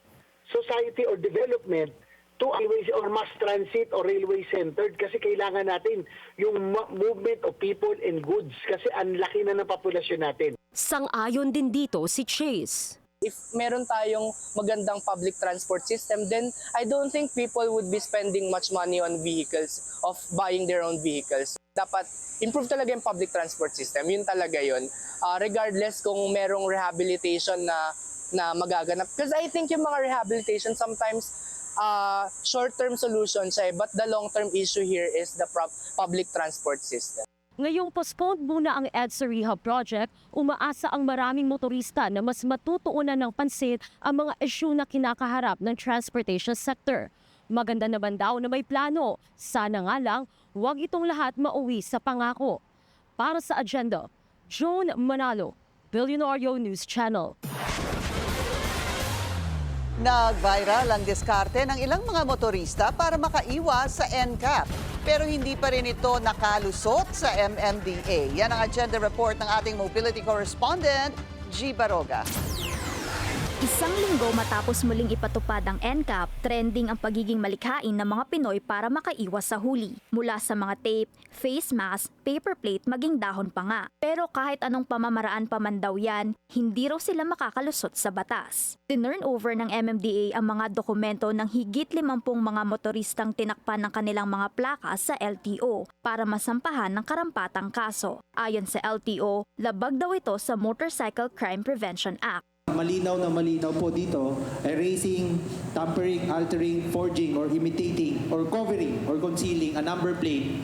society or development to railways or mass transit or railway-centered, kasi kailangan natin yung movement of people and goods kasi ang laki na ng populasyon natin. Sang-ayon din dito si Chase. If meron tayong magandang public transport system, then I don't think people would be spending much money on vehicles, of buying their own vehicles. Dapat improve talaga yung public transport system, yun talaga yun. Regardless kung merong rehabilitation na magaganap. Because I think yung mga rehabilitation sometimes short-term solution siya, but the long-term issue here is the public transport system. Ngayong postponed muna ang EDSA Rehab Project, umaasa ang maraming motorista na mas matutuunan ng pansin ang mga issue na kinakaharap ng transportation sector. Maganda naman daw na may plano. Sana nga lang, huwag itong lahat mauwi sa pangako. Para sa Agenda, Joan Manalo, Billionario News Channel. Nag-viral ang diskarte ng ilang mga motorista para makaiwas sa NCAP. Pero hindi pa rin ito nakalusot sa MMDA. Yan ang agenda report ng ating mobility correspondent, G. Baroga. Isang linggo matapos muling ipatupad ang NCAP, trending ang pagiging malikhain ng mga Pinoy para makaiwas sa huli. Mula sa mga tape, face mask, paper plate, maging dahon pa nga. Pero kahit anong pamamaraan pa man daw yan, hindi raw sila makakalusot sa batas. Tinurn over ng MMDA ang mga dokumento ng higit 50 mga motoristang tinakpan ng kanilang mga plaka sa LTO para masampahan ng karampatang kaso. Ayon sa LTO, labag daw ito sa Motorcycle Crime Prevention Act. Malinaw na malinaw po dito ay racing, tampering, altering, forging, or imitating, or covering, or concealing a number plate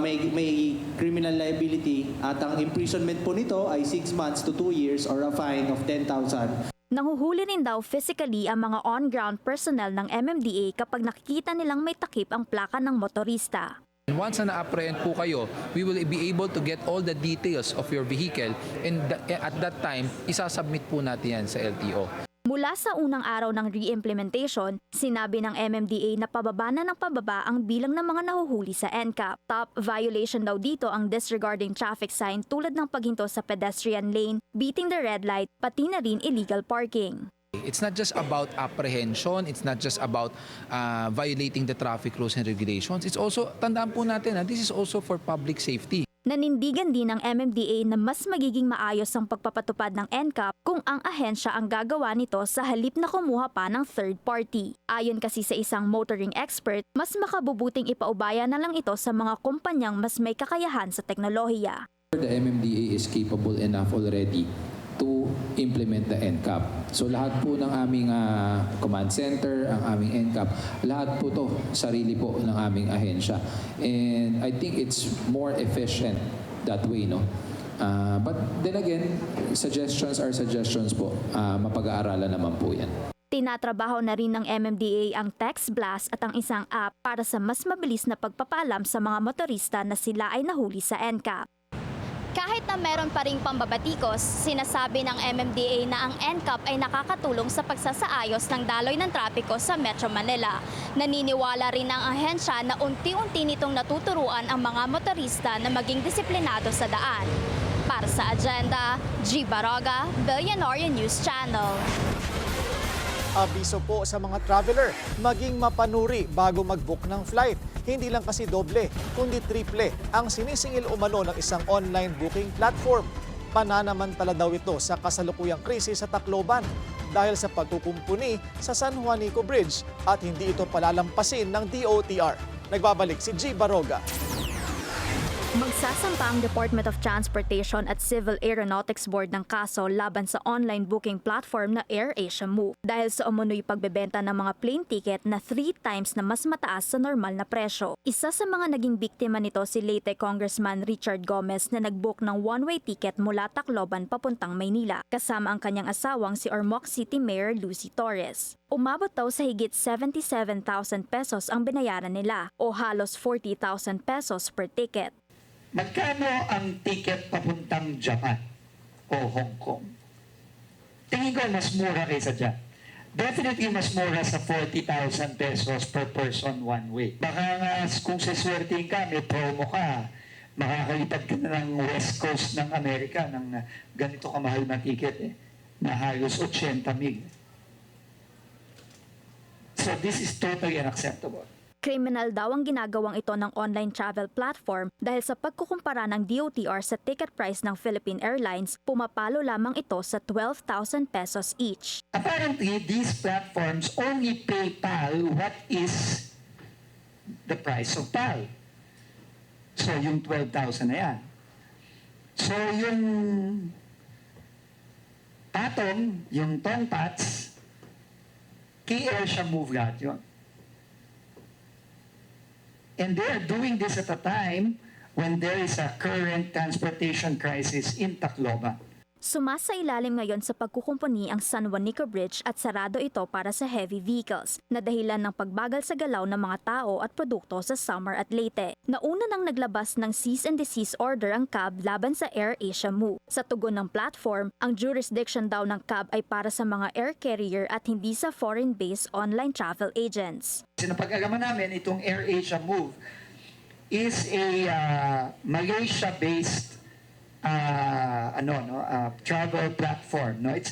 may criminal liability at ang imprisonment po nito ay 6 months to 2 years or a fine of 10,000. Nanguhuli rin daw physically ang mga on-ground personnel ng MMDA kapag nakikita nilang may takip ang plaka ng motorista. Once na na-apprehend po kayo, we will be able to get all the details of your vehicle and at that time, isasubmit po natin yan sa LTO. Mula sa unang araw ng re-implementation, sinabi ng MMDA na pababa na ng pababa ang bilang ng mga nahuhuli sa NCAP. Top violation daw dito ang disregarding traffic sign tulad ng paghinto sa pedestrian lane, beating the red light, pati na rin illegal parking. It's not just about apprehension, it's not just about violating the traffic rules and regulations. It's also, tandaan po natin, this is also for public safety. Nanindigan din ng MMDA na mas magiging maayos ang pagpapatupad ng NCAP kung ang ahensya ang gagawa nito sa halip na kumuha pa ng third party. Ayon kasi sa isang motoring expert, mas makabubuting ipaubaya na lang ito sa mga kumpanyang mas may kakayahan sa teknolohiya. The MMDA is capable enough already to implement the NCAP. So lahat po ng aming command center, ang aming NCAP, lahat po to sarili po ng aming ahensya. And I think it's more efficient that way, no? But then again, suggestions are suggestions po. Mapag-aaralan naman po yan. Tinatrabaho na rin ng MMDA ang text blast at ang isang app para sa mas mabilis na pagpapaalam sa mga motorista na sila ay nahuli sa NCAP. Kahit na meron pa ring pambabatikos, sinasabi ng MMDA na ang NCAP ay nakakatulong sa pagsasaayos ng daloy ng trapiko sa Metro Manila. Naniniwala rin ang ahensya na unti-unti nitong natuturuan ang mga motorista na maging disiplinado sa daan. Para sa Agenda, G. Baroga, Billionario News Channel. Abiso po sa mga traveler, maging mapanuri bago mag-book ng flight. Hindi lang kasi doble, kundi triple ang sinisingil umano ng isang online booking platform. Pananamantala daw ito sa kasalukuyang krisis sa Tacloban dahil sa pagkukumpuni sa San Juanico Bridge at hindi ito palalampasin ng DOTR. Nagbabalik si G. Baroga. Magsasampa ang Department of Transportation at Civil Aeronautics Board ng kaso laban sa online booking platform na AirAsia Move dahil sa umunoy pagbebenta ng mga plane ticket na 3 times na mas mataas sa normal na presyo. Isa sa mga naging biktima nito si Leyte Congressman Richard Gomez na nagbook ng one-way ticket mula Tacloban papuntang Maynila kasama ang kanyang asawang si Ormoc City Mayor Lucy Torres. Umabot daw sa higit 77,000 pesos ang binayaran nila o halos 40,000 pesos per ticket. Magkano ang ticket papuntang Japan o Hong Kong? Tingin ko mas mura kaysa dyan. Definitely mas mura sa 40,000 pesos per person one way. Baka nga kung saswertein ka, may promo ka, makakalipad ka na ng West Coast ng Amerika ng ganito kamahal na ticket na halos 80,000. So this is totally unacceptable. Criminal daw ang ginagawang ito ng online travel platform dahil sa pagkukumpara ng DOTR sa ticket price ng Philippine Airlines, pumapalo lamang ito sa 12,000 pesos each. Apparently, these platforms only pay PAL what is the price of PAL. So, yung 12,000 na yan. So, yung patong, yung tongpats, kay AirAsia Move lahat yun. And they are doing this at a time when there is a current transportation crisis in Tacloban. Sumasailalim ngayon sa pagkukumpuni ang San Juanico Bridge at sarado ito para sa heavy vehicles na dahilan ng pagbagal sa galaw ng mga tao at produkto sa Samar at Leyte. Nauna nang naglabas ng cease and desist order ang CAB laban sa AirAsia Move. Sa tugon ng platform, ang jurisdiction daw ng CAB ay para sa mga air carrier at hindi sa foreign-based online travel agents. Sinapag-alaman namin itong AirAsia Move is a Malaysia-based travel platform. No, it's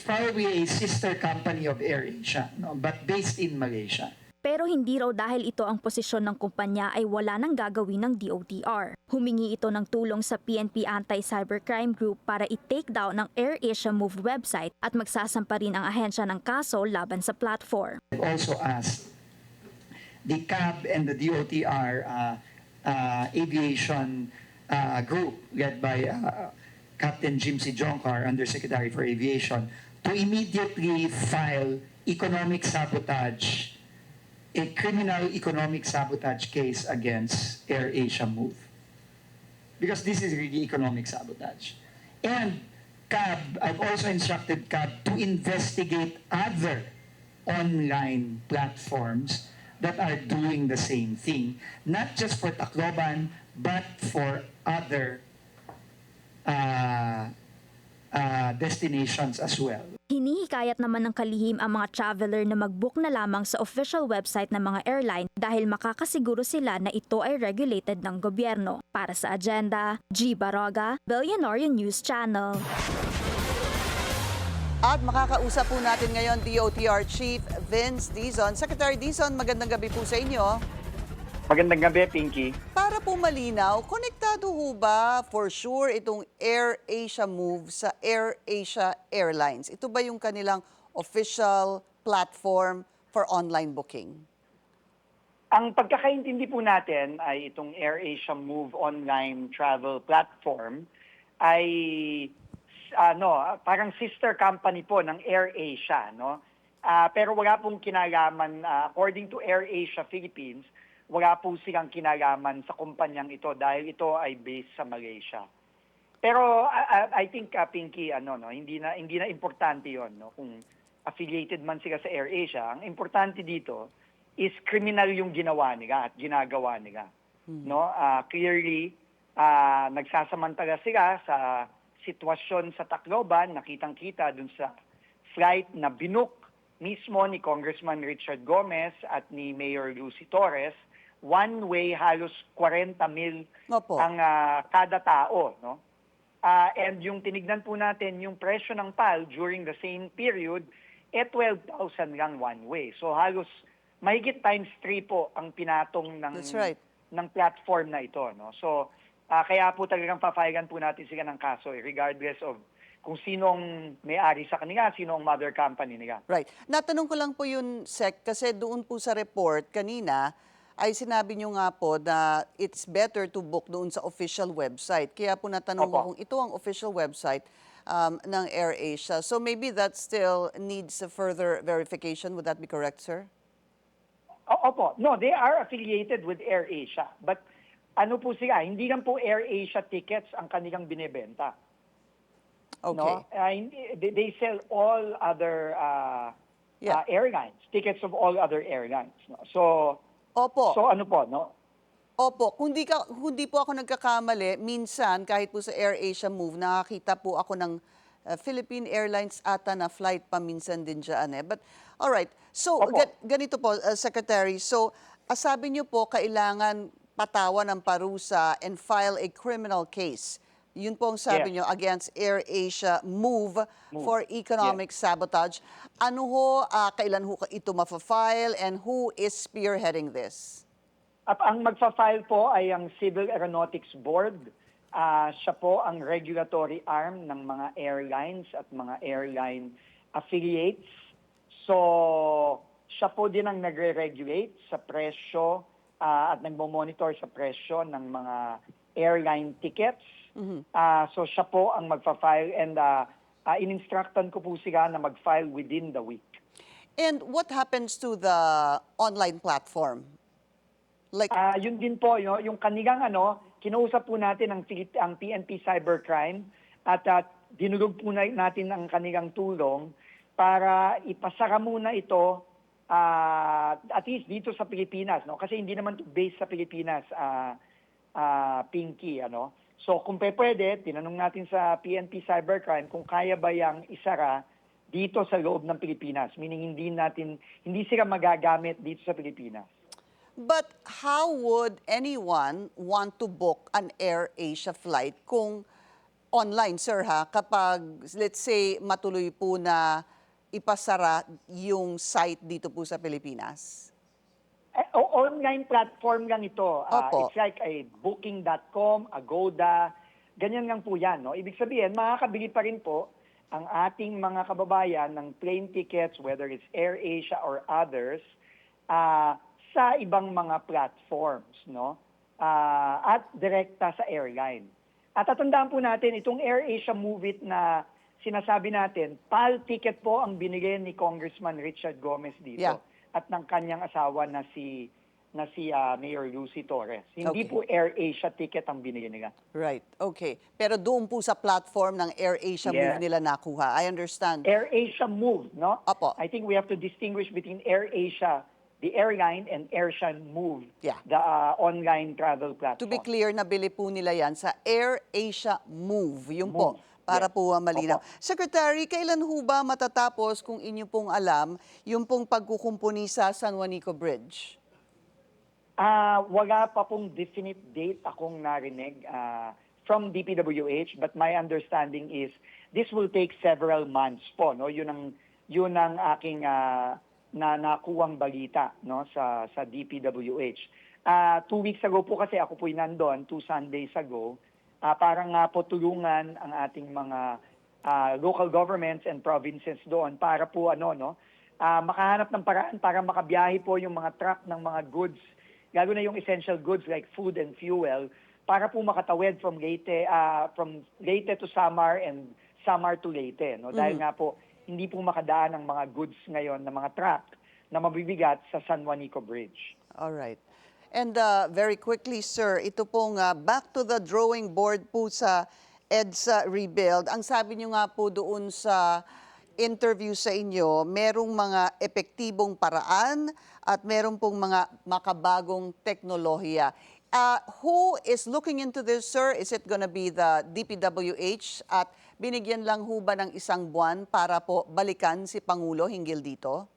probably a sister company of AirAsia, no, but based in Malaysia. Pero hindi raw dahil ito ang posisyon ng kumpanya ay wala nang gagawin ng DOTR. Humingi ito ng tulong sa PNP Anti-Cybercrime Group para i-take down ng AirAsia Move website at magsasampa rin ang ahensya ng kaso laban sa platform. I've also asked the CAB and the DOTR aviation group led by Captain Jim C. Joncar, Undersecretary for Aviation, to immediately file economic sabotage, a criminal economic sabotage case against AirAsia Move. Because this is really economic sabotage. And CAB, I've also instructed CAB to investigate other online platforms that are doing the same thing, not just for Tacloban, but for other destinations as well. Hinihikayat naman ng kalihim ang mga traveler na mag-book na lamang sa official website ng mga airline dahil makakasiguro sila na ito ay regulated ng gobyerno. Para sa Agenda, G. Baroga, Billionaire News Channel. At makakausap po natin ngayon DOTR Chief Vince Dizon. Secretary Dizon, magandang gabi po sa inyo. Magandang gabi, Pinky. Para po malinaw, konektado ho ba for sure itong AirAsia Move sa AirAsia Airlines? Ito ba yung kanilang official platform for online booking? Ang pagkakaintindi po natin ay itong AirAsia Move online travel platform ay parang sister company po ng AirAsia, no? Pero wala pong kinalaman, according to AirAsia Philippines, wala po silang kinalaman sa kumpanyang ito dahil ito ay based sa Malaysia. Pero I think, Pinky, hindi na importante 'yon, no? Kung affiliated man sila sa AirAsia, ang importante dito is criminal yung ginawa nila at ginagawa nila. No? Clearly, nagsasamantala sila sa sitwasyon sa Tacloban, nakitang-kita dun sa flight na binook mismo ni Congressman Richard Gomez at ni Mayor Lucy Torres. One way, halos 40,000 ang kada tao, no? And yung tinignan po natin, yung presyo ng PAL during the same period, 12,000 lang one way. So halos mahigit times 3 po ang pinatong ng That's right. ng platform na ito, no? So kaya po talagang papayagan po natin sila ng kaso regardless of kung sinong may-ari sa kanila, sino ang mother company nila. Right. Natanong ko lang po yun, Sec, kasi doon po sa report kanina, ay sinabi nyo nga po na it's better to book doon sa official website. Kaya po natanong ko kung ito ang official website ng AirAsia. So maybe that still needs a further verification. Would that be correct, sir? Opo. No, they are affiliated with AirAsia. But ano po sila, hindi lang po AirAsia tickets ang kanilang binibenta. Okay. No? They sell all other airlines, tickets of all other airlines. No? So, Opo. So ano po, no? Opo, hindi po ako nagkakamali, minsan kahit po sa AirAsia Move, nakakita po ako ng Philippine Airlines ata na flight pa minsan din dyan eh. But all right, so ganito po, Secretary, so sabi niyo po kailangan patawan ng parusa and file a criminal case. Yun po ang sabi nyo against AirAsia Move for economic sabotage. Ano ho, kailan ho ito mapa-file and who is spearheading this? Ang magfa-file po ay ang Civil Aeronautics Board. Siya po ang regulatory arm ng mga airlines at mga airline affiliates. So, siya po din ang nagre-regulate sa presyo at nagmo-monitor sa presyo ng mga airline tickets. So siya po ang magfa-file and in-instructan ko po sila na mag-file within the week. And what happens to the online platform? Like yun din po, yung kanilang kinausap po natin ang PNP Cybercrime at dinulog po natin ang kanilang tulong para ipasara muna ito at least dito sa Pilipinas, no? Kasi hindi naman based sa Pilipinas, Pinky, So kung pwede, tinanong natin sa PNP Cybercrime kung kaya ba yang isara dito sa loob ng Pilipinas. Meaning hindi sila magagamit dito sa Pilipinas. But how would anyone want to book an AirAsia flight kung online, sir, kapag let's say matuloy po na ipasara yung site dito po sa Pilipinas? Online platform lang ito. It's like a booking.com, Agoda, ganyan lang po yan. No? Ibig sabihin, makakabili pa rin po ang ating mga kababayan ng plane tickets, whether it's AirAsia or others, sa ibang mga platforms. No? At direkta sa airline. At tatandaan po natin, itong AirAsia Move It na sinasabi natin, PAL ticket po ang binigay ni Congressman Richard Gomez dito. Yeah. At ng kanyang asawa na si Mayor Lucy Torres. Hindi po AirAsia ticket ang binili nila. Right, okay. Pero doon po sa platform ng AirAsia Move nila nakuha. I understand. AirAsia Move, no? Opo. I think we have to distinguish between AirAsia, the airline, and AirAsia Move, the online travel platform. To be clear, nabili po nila yan sa AirAsia Move. Yung po. Para po malinaw. Secretary, kailan ho ba matatapos, kung inyo pong alam, yung pong pagkukumpuni sa San Juanico Bridge? Wala pa pong definite date akong narinig from DPWH, but my understanding is this will take several months po. No? Yun ang aking nakuwang balita, no? sa DPWH. 2 weeks ago po kasi ako po'y nandun, 2 Sundays ago, para nga po tulungan ang ating mga local governments and provinces doon para po makahanap ng paraan para makabiyahe po yung mga truck ng mga goods, lalo na yung essential goods like food and fuel, para po makatawid from Leyte to Samar and Samar to Leyte. No? Dahil nga po, hindi po makadaan ang mga goods ngayon ng mga truck na mabibigat sa San Juanico Bridge. All right. And very quickly, sir, ito pong back to the drawing board po sa EDSA rebuild. Ang sabi niyo nga po doon sa interview sa inyo, merong mga epektibong paraan at meron pong mga makabagong teknolohiya. Who is looking into this, sir? Is it gonna be the DPWH? At binigyan lang ho ba ng 1 buwan para po balikan si Pangulo hinggil dito?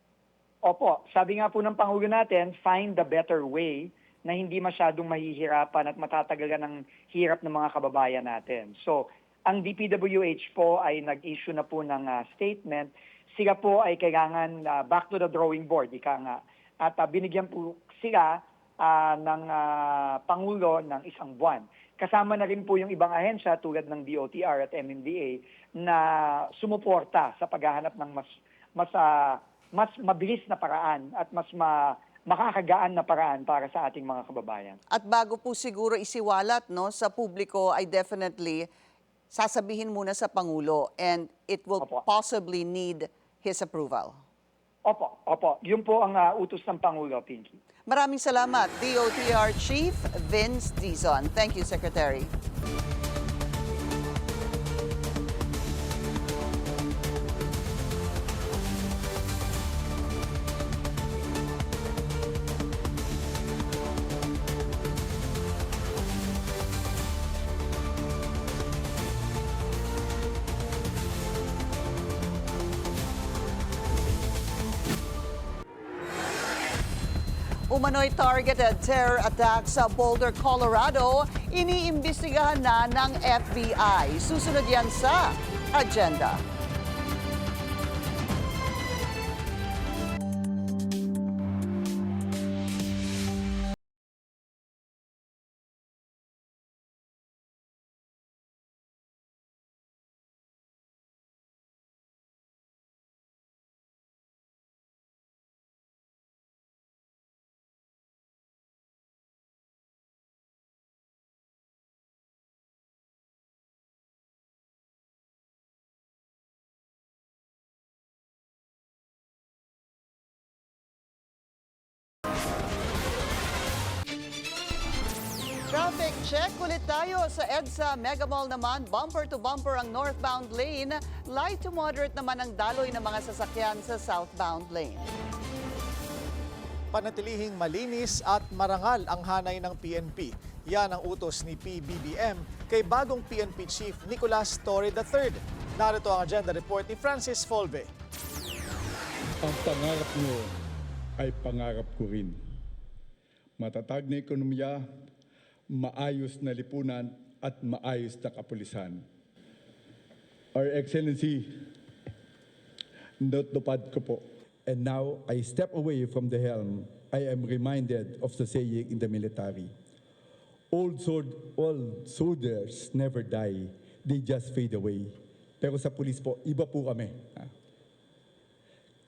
Opo, sabi nga po ng Pangulo natin, find the better way na hindi masyadong mahihirapan at matatagalan ng hirap ng mga kababayan natin. So, ang DPWH po ay nag-issue na po ng statement. Sila po ay kailangan back to the drawing board, ika nga. at binigyan po sila ng Pangulo ng 1 buwan. Kasama na rin po yung ibang ahensya tulad ng DOTR at MMDA na sumuporta sa paghahanap ng mas mabilis na paraan at mas makakagaan na paraan para sa ating mga kababayan. At bago po siguro isiwalat sa publiko, ay definitely sasabihin muna sa Pangulo and it will possibly need his approval. Opo. Yun po ang utos ng Pangulo, Pinky. Maraming salamat, DOTR Chief Vince Dizon. Thank you, Secretary. Umano'y targeted terror attack sa Boulder, Colorado, iniimbestigahan na ng FBI. Susunod yan sa agenda. Traffic check ulit tayo sa EDSA Mega Mall naman. Bumper to bumper ang northbound lane. Light to moderate naman ang daloy ng mga sasakyan sa southbound lane. Panatilihing malinis at marangal ang hanay ng PNP. Yan ang utos ni PBBM kay bagong PNP Chief Nicolas Torre III. Narito ang agenda report ni Francis Folve. Ang pangarap nyo ay pangarap ko rin. Matatag na ekonomiya, maayos na lipunan at maayos na kapulisan. Our Excellency, natupad ko po. And now I step away from the helm. I am reminded of the saying in the military. Old soldiers never die, they just fade away. Pero sa pulis po, iba po kami.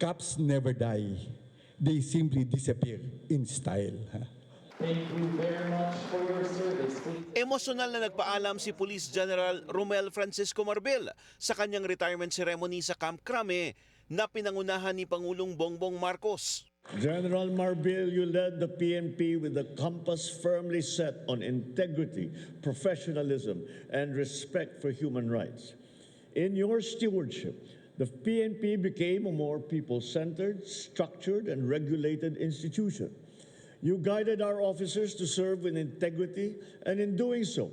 Cops never die, they simply disappear in style. Thank you very much for your service. Emosyonal na nagpaalam si Police General Romel Francisco Marbel sa kanyang retirement ceremony sa Camp Crame na pinangunahan ni Pangulong Bongbong Marcos. General Marbel, you led the PNP with a compass firmly set on integrity, professionalism, and respect for human rights. In your stewardship, the PNP became a more people-centered, structured, and regulated institution. You guided our officers to serve with integrity, and in doing so,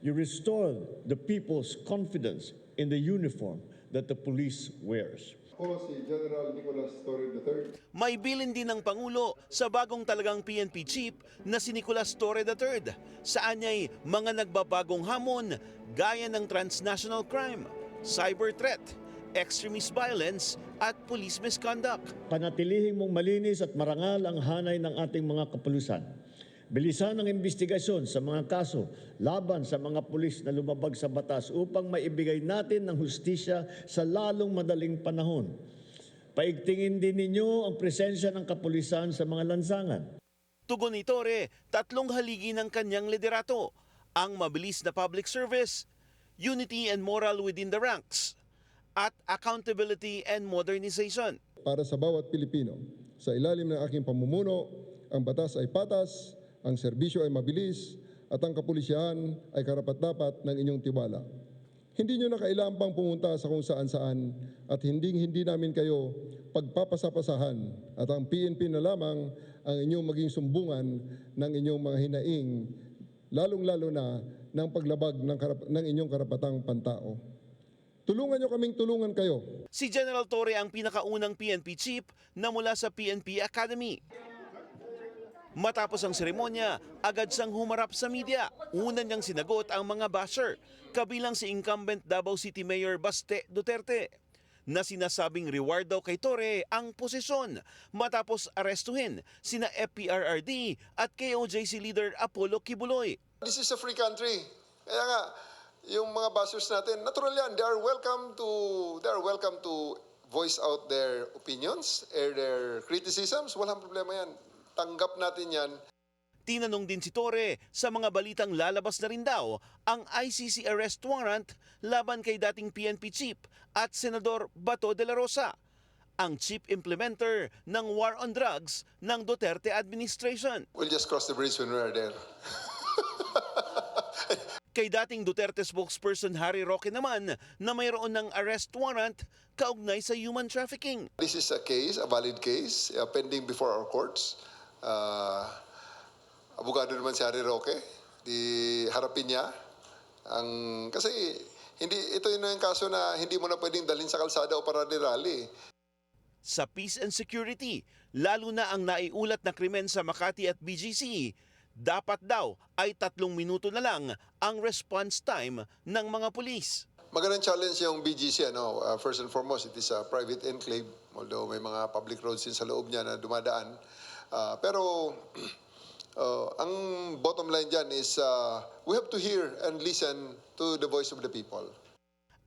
you restored the people's confidence in the uniform that the police wears. Si General Nicolas Torre III. May bilin din ng Pangulo sa bagong talagang PNP Chief na si Nicolas Torre III. Saan niya'y mga nagbabagong hamon gaya ng transnational crime, cyber threat, extremist violence at police misconduct. Panatilihing mong malinis at marangal ang hanay ng ating mga kapulisan. Bilisan ang investigasyon sa mga kaso laban sa mga pulis na lumabag sa batas upang maibigay natin ng hustisya sa lalong madaling panahon. Paigtingin din ninyo ang presensya ng kapulisan sa mga lansangan. Tugon ni Torre, 3 haligi ng kanyang liderato, ang mabilis na public service, unity and moral within the ranks, at accountability and modernization. Para sa bawat Pilipino, sa ilalim ng aking pamumuno, ang batas ay patas, ang serbisyo ay mabilis, at ang kapulisyahan ay karapat-dapat ng inyong tiwala. Hindi nyo na kailangan pang pumunta sa kung saan-saan at hindi namin kayo pagpapasapasahan at ang PNP na lamang ang inyong maging sumbungan ng inyong mga hinaing, lalong-lalo na ng paglabag ng inyong karapatang pantao. Tulungan nyo kaming tulungan kayo. Si General Torre ang pinakaunang PNP Chief na mula sa PNP Academy. Matapos ang seremonya, agad siyang humarap sa media. Una niyang sinagot ang mga basher, kabilang si incumbent Davao City Mayor Baste Duterte. na sinasabing reward daw kay Torre ang posisyon matapos arestuhin sina FPRRD at KOJC leader Apollo Kibuloy. This is a free country. Kaya nga, yung mga bashers natin, natural yan. They are welcome to voice out their opinions, their criticisms. Walang problema yan. Tanggap natin yan. Tinanong din si Torre sa mga balitang lalabas na rin daw ang ICC arrest warrant laban kay dating PNP chief at Senador Bato de la Rosa, ang chief implementer ng war on drugs ng Duterte administration. We'll just cross the bridge when we are there. Kay dating Duterte spokesperson Harry Roque naman na mayroon ng arrest warrant kaugnay sa human trafficking. This is a case, a valid case, pending before our courts. Abogado naman si Harry Roque, harapin niya. Kasi ito yung kaso na hindi mo na pwedeng dalhin sa kalsada o para rally. Sa peace and security, lalo na ang naiulat na krimen sa Makati at BGC, dapat daw ay 3 minuto na lang ang response time ng mga pulis. Magandang challenge yung BGC. First and foremost, it is a private enclave, although may mga public roads din sa loob niya na dumadaan. Pero ang bottom line dyan is we have to hear and listen to the voice of the people.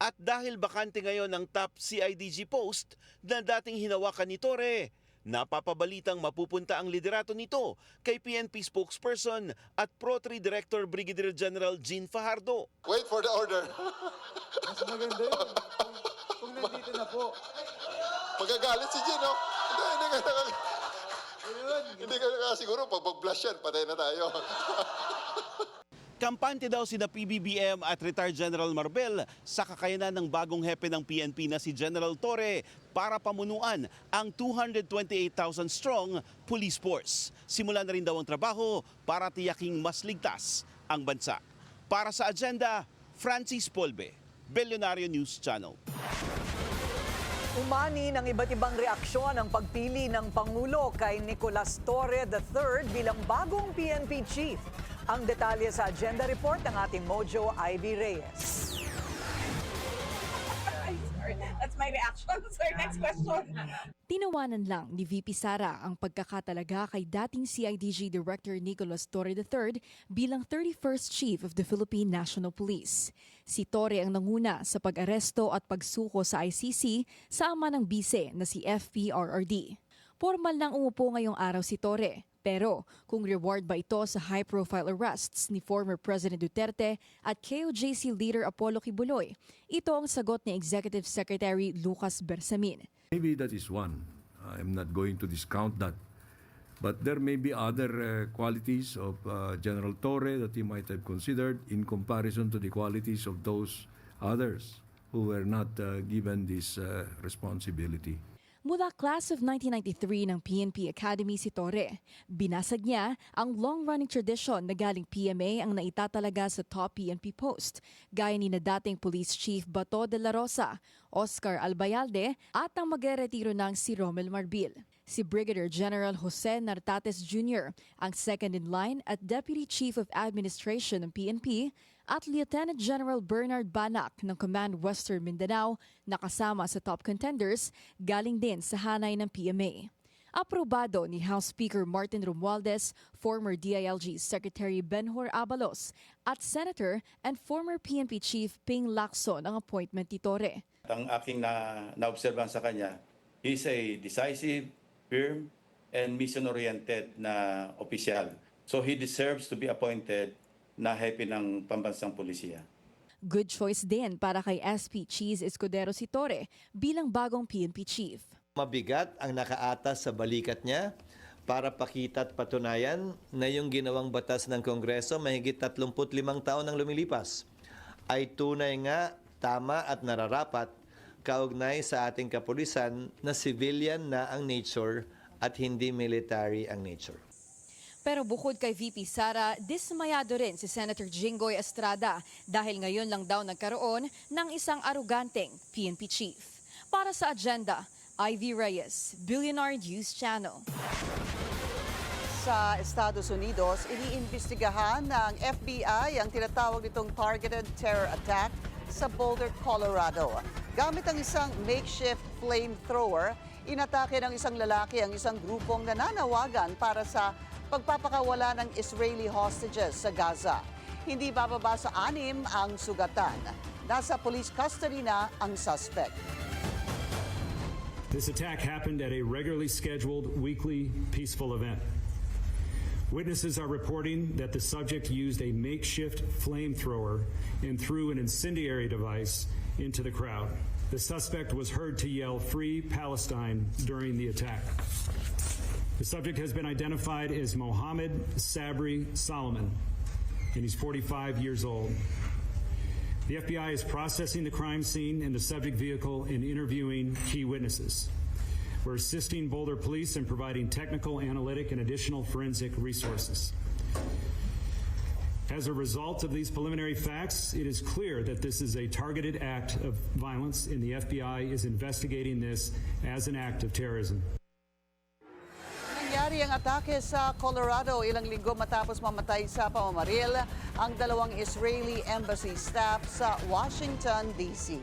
At dahil bakante ngayon ang top CIDG post na dating hinawakan ni Torre, napapabalitang mapupunta ang liderato nito kay PNP spokesperson at Pro-3 Director Brigadier General Jean Fajardo. Wait for the order. Mas maganda yun. Kung nandito na po. Magagalit si Jean, no? Hindi ka siguro pag mag-blush yan, patay na tayo. Kampante daw sina PBBM at Retired General Marbel sa kakayanan ng bagong hepe ng PNP na si General Torre para pamunuan ang 228,000 strong police force. Simula na rin daw ang trabaho para tiyaking mas ligtas ang bansa. Para sa agenda, Francis Polbe, Bellionario News Channel. Umani ng iba't ibang reaksyon ang pagpili ng Pangulo kay Nicolas Torre III bilang bagong PNP chief. Ang detalye sa agenda report ng ating Mojo Ivy Reyes. That's my reaction. Sorry, next question. Tinawanan lang ni VP Sara ang pagkakatalaga kay dating CIDG Director Nicolas Torre III bilang 31st Chief of the Philippine National Police. Si Torre ang nanguna sa pag-aresto at pagsuko sa ICC sa ama ng bise na si FPRRD. Formal lang umupo ngayong araw si Torre. Pero kung reward ba ito sa high-profile arrests ni former President Duterte at KOJC leader Apollo Kibuloy, ito ang sagot ni Executive Secretary Lucas Bersamin. Maybe that is one. I'm not going to discount that. But there may be other qualities of General Torre that he might have considered in comparison to the qualities of those others who were not given this responsibility. Mula class of 1993 ng PNP Academy si Torre, binasag niya ang long-running tradition na galing PMA ang naitatalaga sa top PNP post, gaya ni na dating Police Chief Bato de la Rosa, Oscar Albayalde at ang magreretiro ng si Romel Marbil. Si Brigadier General Jose Nartates Jr., ang second in line at Deputy Chief of Administration ng PNP, at Lieutenant General Bernard Banac ng Command Western Mindanao na kasama sa top contenders galing din sa hanay ng PMA. Aprobado ni House Speaker Martin Romualdez, former DILG Secretary Benhur Abalos at Senator and former PNP Chief Ping Lacson ang appointment ni Torre. Ang aking na-obserban sa kanya, he's a decisive, firm, and mission-oriented na opisyal. So he deserves to be appointed na hepe ng pambansang pulisya. Good choice din para kay SP Cheese Escudero si Torre bilang bagong PNP chief. Mabigat ang nakaatas sa balikat niya para pakita at patunayan na yung ginawang batas ng Kongreso mahigit 35 taon nang lumilipas ay tunay nga, tama at nararapat kaugnay sa ating kapulisan na civilian na ang nature at hindi military ang nature. Pero bukod kay VP Sara, dismayado rin si Senator Jinggoy Estrada dahil ngayon lang daw nagkaroon ng isang aruganteng PNP chief. Para sa agenda, Ivy Reyes, Billionaire News Channel. Sa Estados Unidos, iniimbestigahan ng FBI ang tinatawag nitong targeted terror attack sa Boulder, Colorado. Gamit ang isang makeshift flamethrower, inatake ng isang lalaki ang isang grupong nananawagan para sa pagpapakawala ng Israeli hostages sa Gaza. Hindi bababa sa 6 ang sugatan. Nasa police custody na ang suspect. This attack happened at a regularly scheduled weekly peaceful event. Witnesses are reporting that the subject used a makeshift flamethrower and threw an incendiary device into the crowd. The suspect was heard to yell "Free Palestine" during the attack. The subject has been identified as Mohammed Sabri Solomon, and he's 45 years old. The FBI is processing the crime scene and the subject vehicle and interviewing key witnesses. We're assisting Boulder Police in providing technical, analytic, and additional forensic resources. As a result of these preliminary facts, it is clear that this is a targeted act of violence, and the FBI is investigating this as an act of terrorism. Nangyari ang atake sa Colorado ilang linggo matapos mamatay sa pamamaril ang 2 Israeli embassy staff sa Washington, D.C.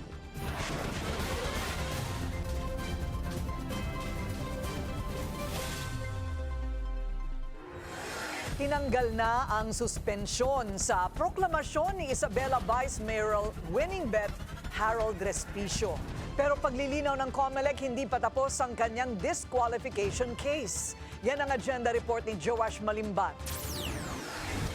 Tinanggal na ang suspensyon sa proklamasyon ni Isabela Vice Mayoral winning bet Harold Respicio. Pero paglilinaw ng COMELEC, hindi pa tapos ang kanyang disqualification case. Yan ang agenda report ni Joash Malimban.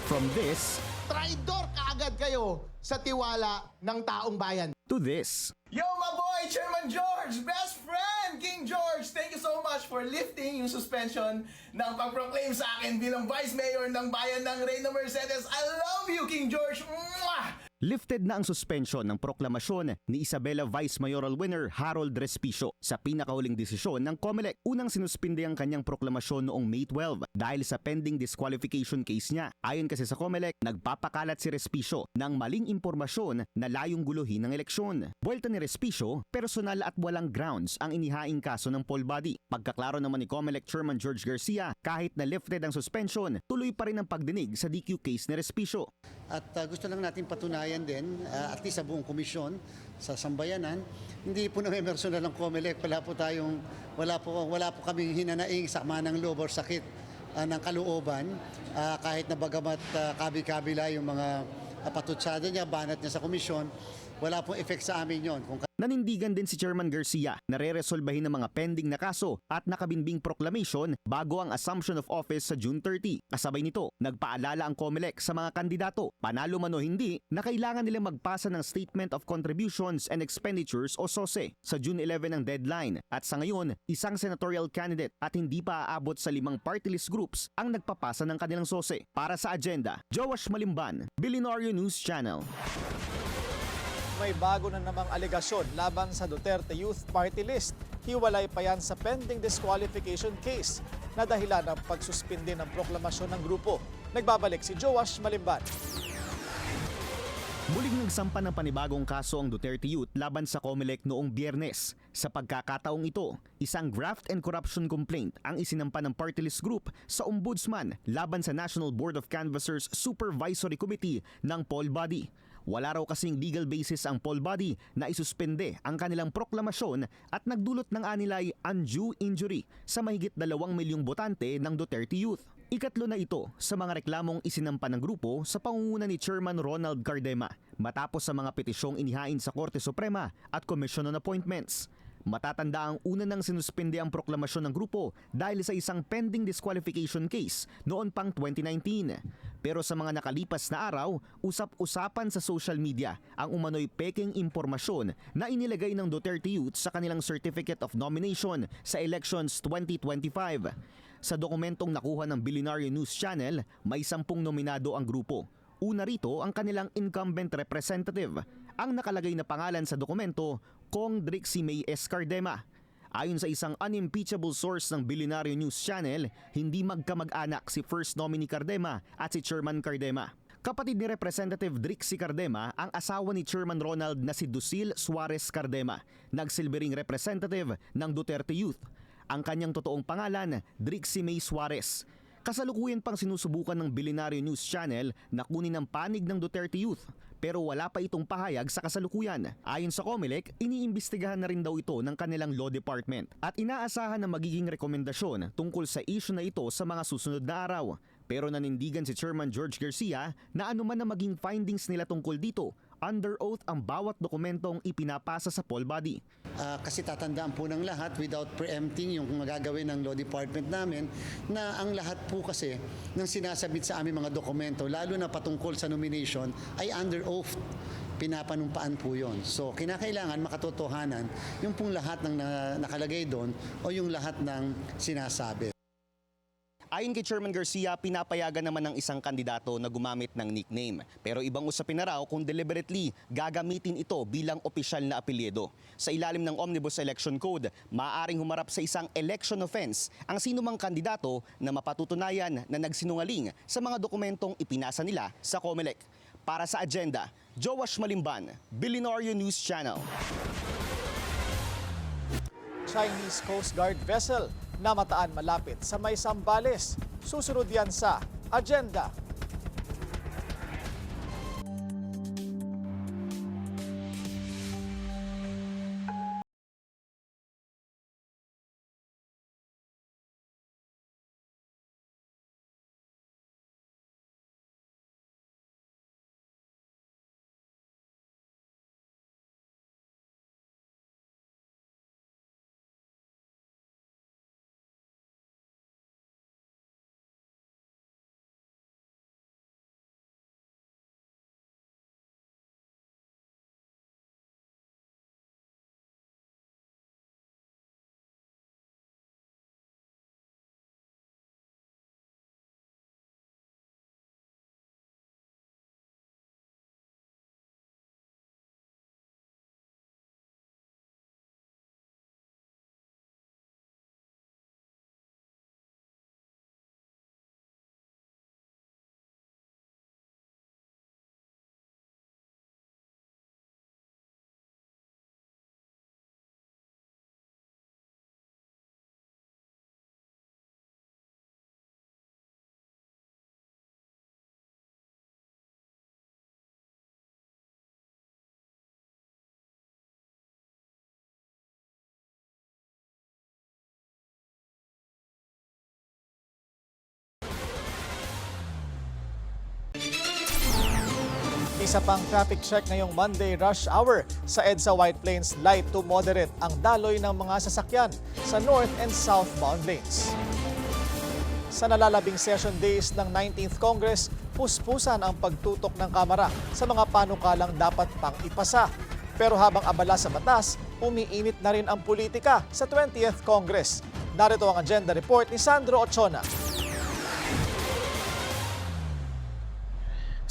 From this, traidor kaagad kayo sa tiwala ng taong bayan. To this, Yo, my boy, Chairman George, best friend, King George, thank you so much for lifting yung suspension ng pag-proclaim sa akin bilang Vice Mayor ng bayan ng Reyna Mercedes. I love you, King George! Mwah! lifted na ang suspension ng proklamasyon ni Isabela Vice Mayoral winner Harold Respicio sa pinakahuling desisyon ng COMELEC. Unang sinuspinde ang kanyang proklamasyon noong May 12 dahil sa pending disqualification case niya. Ayon kasi sa COMELEC, nagpapakalat si Respicio ng maling impormasyon na layong guluhin ng eleksyon. Buwelta ni Respicio, personal at walang grounds ang inihaing kaso ng poll body. Pagkaklaro naman ni COMELEC Chairman George Garcia, kahit na lifted ang suspension, tuloy pa rin ang pagdinig sa DQ case ni Respicio. At gusto lang natin patunayan din, at least sa buong komisyon, sa sambayanan, hindi po namin personal ng COMELEC, wala po kaming hinanaing sakma ng loob or sakit ng kalooban, kahit na bagamat kabi-kabila yung mga patutsada niya, banat niya sa komisyon, wala pong effect sa amin yon. Nanindigan din si Chairman Garcia na re-resolbahin ng mga pending na kaso at nakabinbing proclamation bago ang assumption of office sa June 30. Kasabay nito, nagpaalala ang COMELEC sa mga kandidato, panalo man o hindi, na kailangan nilang magpasa ng Statement of Contributions and Expenditures o SOSE. Sa June 11 ang deadline at sa ngayon, isang senatorial candidate at hindi pa aabot sa 5 party list groups ang nagpapasa ng kanilang SOSE. Para sa agenda, Joash Malimban, Billionaire News Channel. May bago na namang alegasyon laban sa Duterte Youth Party List. Hiwalay pa yan sa pending disqualification case na dahilan ng pagsuspinde ng proklamasyon ng grupo. Nagbabalik si Joash Malimban. Muling nagsampa ng panibagong kaso ang Duterte Youth laban sa COMELEC noong Biyernes. Sa pagkakataong ito, isang graft and corruption complaint ang isinampa ng party list group sa Ombudsman laban sa National Board of Canvassers Supervisory Committee ng poll body. Wala raw kasing legal basis ang poll body na isuspende ang kanilang proklamasyon at nagdulot ng anilay undue injury sa mahigit 2 milyong botante ng Duterte Youth. Ikatlo na ito sa mga reklamong isinampa ng grupo sa pangunguna ni Chairman Ronald Cardema matapos sa mga petisyong inihain sa Korte Suprema at Commission on Appointments. Matatanda ang una nang sinuspende ang proklamasyon ng grupo dahil sa isang pending disqualification case noon pang 2019. Pero sa mga nakalipas na araw, usap-usapan sa social media ang umano'y peking impormasyon na inilagay ng Duterte Youth sa kanilang Certificate of Nomination sa Elections 2025. Sa dokumentong nakuha ng Billionaire News Channel, may 10 nominado ang grupo. Una rito ang kanilang incumbent representative. Ang nakalagay na pangalan sa dokumento, Kong Drixie May S. Cardema. Ayon sa isang unimpeachable source ng Billionaire News Channel, hindi magkamag-anak si First Nominee Cardema at si Chairman Cardema. Kapatid ni Representative Drixie Cardema ang asawa ni Chairman Ronald na si Ducil Suarez Cardema, nagsilbering representative ng Duterte Youth. Ang kanyang totoong pangalan, Drixie May Suarez. Kasalukuyan pang sinusubukan ng Billionaire News Channel na kunin ang panig ng Duterte Youth. pero wala pa itong pahayag sa kasalukuyan. Ayon sa COMELEC, iniimbestigahan na rin daw ito ng kanilang law department at inaasahan na magiging rekomendasyon tungkol sa issue na ito sa mga susunod na araw. Pero nanindigan si Chairman George Garcia na anuman na maging findings nila tungkol dito, under oath ang bawat dokumentong ipinapasa sa poll body. Kasi tatandaan po ng lahat without preempting yung magagawin ng law department namin na ang lahat po kasi ng sinasabit sa aming mga dokumento, lalo na patungkol sa nomination, ay under oath. Pinapanumpaan po yon. So kinakailangan makatotohanan yung pong lahat ng nakalagay doon o yung lahat ng sinasabi. Ayon kay Chairman Garcia, pinapayagan naman ng isang kandidato na gumamit ng nickname. Pero ibang usapin na raw kung deliberately gagamitin ito bilang opisyal na apelyido. Sa ilalim ng Omnibus Election Code, maaaring humarap sa isang election offense ang sinumang kandidato na mapatutunayan na nagsinungaling sa mga dokumentong ipinasa nila sa COMELEC. Para sa Agenda, Joash Malimban, Billionaire News Channel. Chinese Coast Guard vessel namataan malapit sa may Sambales. Susunod yan sa Agenda. Isa pang traffic check ngayong Monday rush hour sa EDSA White Plains, light to moderate ang daloy ng mga sasakyan sa north and southbound lanes. Sa nalalabing session days ng 19th Congress, puspusan ang pagtutok ng Kamara sa mga panukalang dapat pang ipasa. Pero habang abala sa batas, umiinit na rin ang politika sa 20th Congress. Narito ang agenda report ni Sandro Ochona.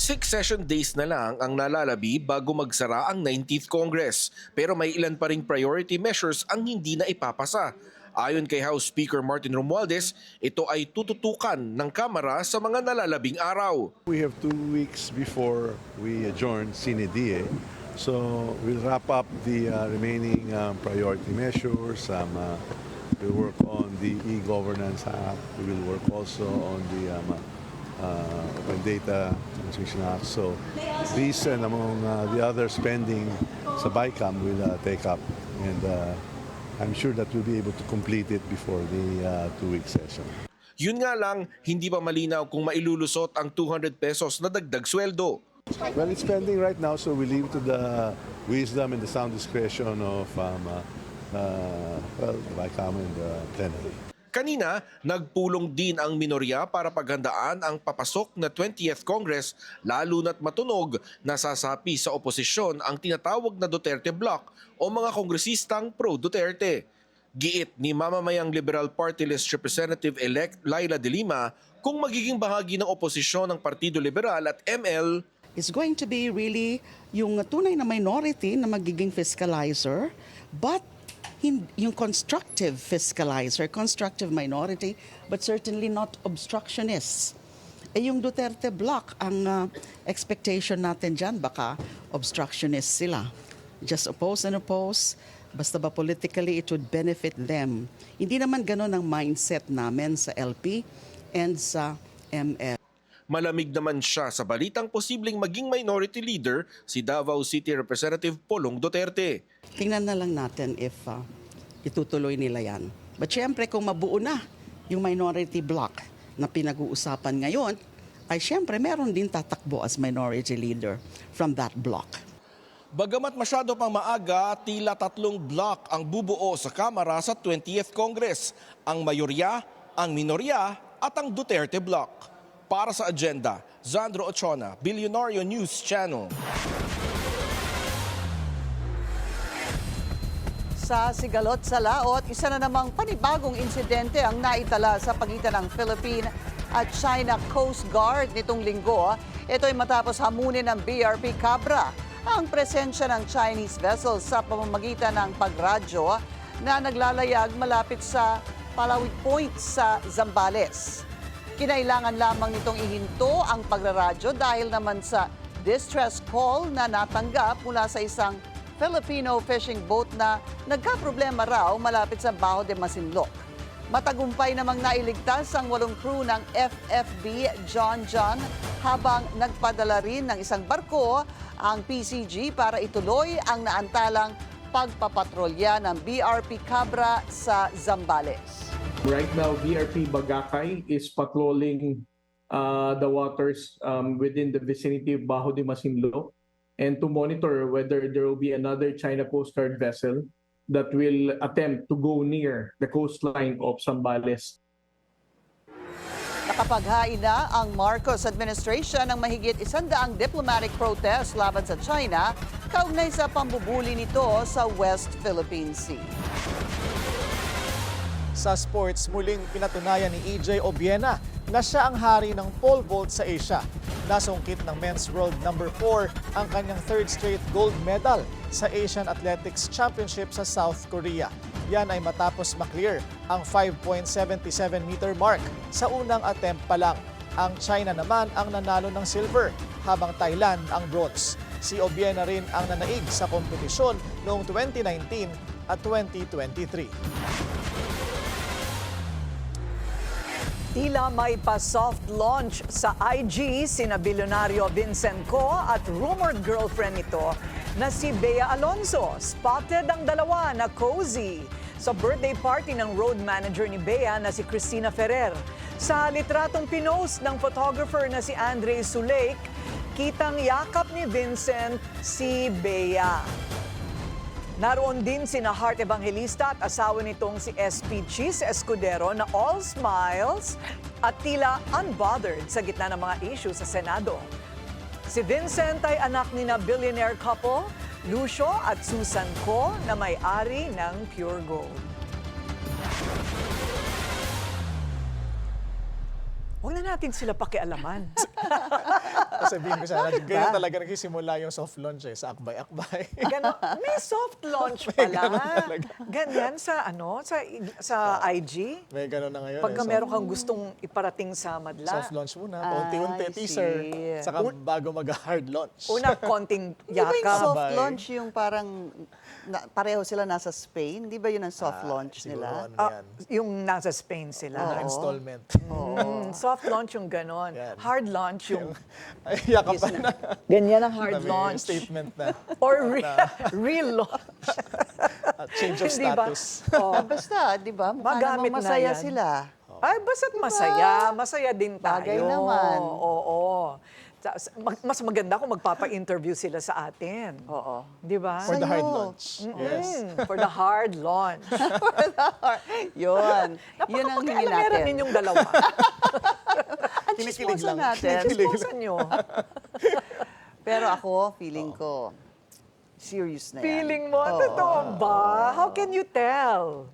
6 session days na lang ang nalalabi bago magsara ang 19th Congress, pero may ilan pa ring priority measures ang hindi na ipapasa. Ayon kay House Speaker Martin Romualdez, ito ay tututukan ng Kamara sa mga nalalabing araw. We have 2 weeks before we adjourn Sine Die, so we'll wrap up the remaining priority measures. We'll work on the e-governance act. We will work also on the Open Data Transmission Act. So these and among the other spending sa BICAM will take up, and I'm sure that we'll be able to complete it before the 2-week session. Yun nga lang, hindi pa malinaw kung mailulusot ang 200 pesos na dagdag sweldo. Well, it's pending right now, so we leave to the wisdom and the sound discretion of the BICAM and the plenary. Kanina, nagpulong din ang minorya para paghandaan ang papasok na 20th Congress, lalo na't matunog na sasapi sa oposisyon ang tinatawag na Duterte Bloc o mga kongresistang pro-Duterte. Giit ni mamamayang Liberal Party List Representative-elect Laila De Lima kung magiging bahagi ng oposisyon ng Partido Liberal at ML. It's going to be really yung tunay na minority na magiging fiscalizer, but yung constructive fiscalizer, constructive minority, but certainly not obstructionists. Yung Duterte Bloc, ang expectation natin dyan, baka obstructionists sila. Just oppose and oppose, basta ba politically it would benefit them. Hindi naman ganun ang mindset namin sa LP and sa ML. Malamig naman siya sa balitang posibleng maging minority leader si Davao City Representative Polong Duterte. Tingnan na lang natin if itutuloy nila yan. But syempre kung mabuo na yung minority bloc na pinag-uusapan ngayon, ay syempre meron din tatakbo as minority leader from that bloc. Bagamat masyado pang maaga, tila 3 block ang bubuo sa Kamara sa 20th Congress. Ang mayorya, ang minorya at ang Duterte Block. Para sa agenda, Zandro Ochona, Billionario News Channel. Sa Sigalot sa Laot, isa na namang panibagong insidente ang naitala sa pagitan ng Philippine at China Coast Guard nitong linggo. Ito ay matapos hamunin ng BRP Cabra ang presensya ng Chinese vessel sa pamamagitan ng pagradyo na naglalayag malapit sa Palawig Point sa Zambales. Kinailangan lamang nitong ihinto ang pagraradyo dahil naman sa distress call na natanggap mula sa isang Filipino fishing boat na nagkaproblema raw malapit sa Bajo de Masinloc. Matagumpay namang nailigtas ang 8 crew ng FFB John John habang nagpadala rin ng isang barko ang PCG para ituloy ang naantalang pagpapatrolya ng BRP Cabra sa Zambales. Right now, BRP Bagakay is patrolling the waters within the vicinity of Bajo de Masinloc and to monitor whether there will be another China Coast Guard vessel that will attempt to go near the coastline of Zambales. Nakapaghain na ang Marcos administration ng mahigit 100 diplomatic protest laban sa China kaugnay sa pambubuli nito sa West Philippine Sea. Sa sports, muling pinatunayan ni EJ Obiena na siya ang hari ng pole vault sa Asia. Nasungkit ng men's world number 4 ang kanyang 3rd straight gold medal sa Asian Athletics Championship sa South Korea. Yan ay matapos maklear ang 5.77 meter mark sa unang attempt pa lang. Ang China naman ang nanalo ng silver, habang Thailand ang bronze. Si Obiena rin ang nanaig sa kompetisyon noong 2019 at 2023. Tila may pa-soft launch sa IG sina Billionario Vincent Co at rumored girlfriend nito na si Bea Alonzo. Spotted ang dalawa na cozy sa birthday party ng road manager ni Bea na si Cristina Ferrer. Sa litratong pinost ng photographer na si Andre Sulek, kitang yakap ni Vincent si Bea. Naroon din sina Heart Evangelista at asawa nitong si SP Cheese Escudero na all smiles at tila unbothered sa gitna ng mga issue sa Senado. Si Vincent ay anak ni na billionaire couple Lucio at Susan Co na may-ari ng Pure Gold. Huwag na natin sila pakialaman. Sabihin ko sana, ganyan talaga nagsisimula yung soft launch sa akbay-akbay. May soft launch pala. Ganyan sa sa IG. May gano'n na ngayon. Pagka meron kang gustong iparating sa madla. Soft launch muna, unti-unti teaser, saka bago mag-hard launch. Una, konting Di ba yung yakap. soft launch yung parang pareho sila nasa Spain? Di ba yun ang soft launch nila? Yung nasa Spain sila. Installment. Soft launch yung ganon. Hard launch yung... Yakapan na. Ganyan ang hard May launch. statement na. Or real launch. Change of Hindi ba? status. Basta, di ba? Mukha Magamit namang na masaya yan. sila. Ay, basta't masaya. Masaya din tayo. Bagay naman. Oo. Mas maganda kung magpapa-interview sila sa atin. Oo. Di ba? For the hard launch. Yes. For the hard launch. Yun. Yun ang hingin natin. Meron ninyong dalawa. Ang Kinikilig chismosa lang. natin. Chismosan nyo. Pero ako, feeling ko, serious na yan. Feeling mo? Totoo ba? How can you tell?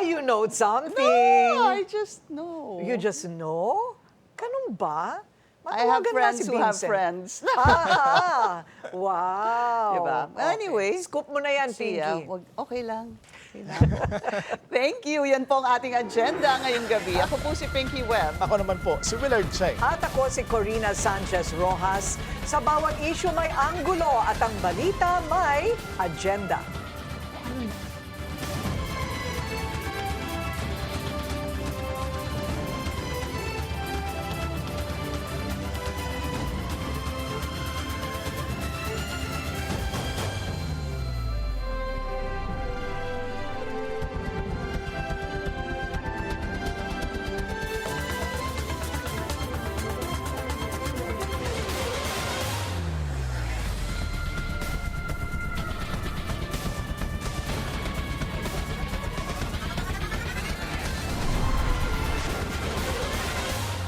You know something. No, I just know. You just know? Ganun ba? I have Matawagan na friends si who have Vincent. friends. Wow. Diba? Anyway. Scoop mo na yan, See, Pinky. okay lang. Thank you. Yan po ang ating agenda ngayong gabi. Ako po si Pinky Webb. Ako naman po, si Willard Chay. At ako si Corina Sanchez Rojas. Sa bawat issue may anggulo at ang balita may agenda.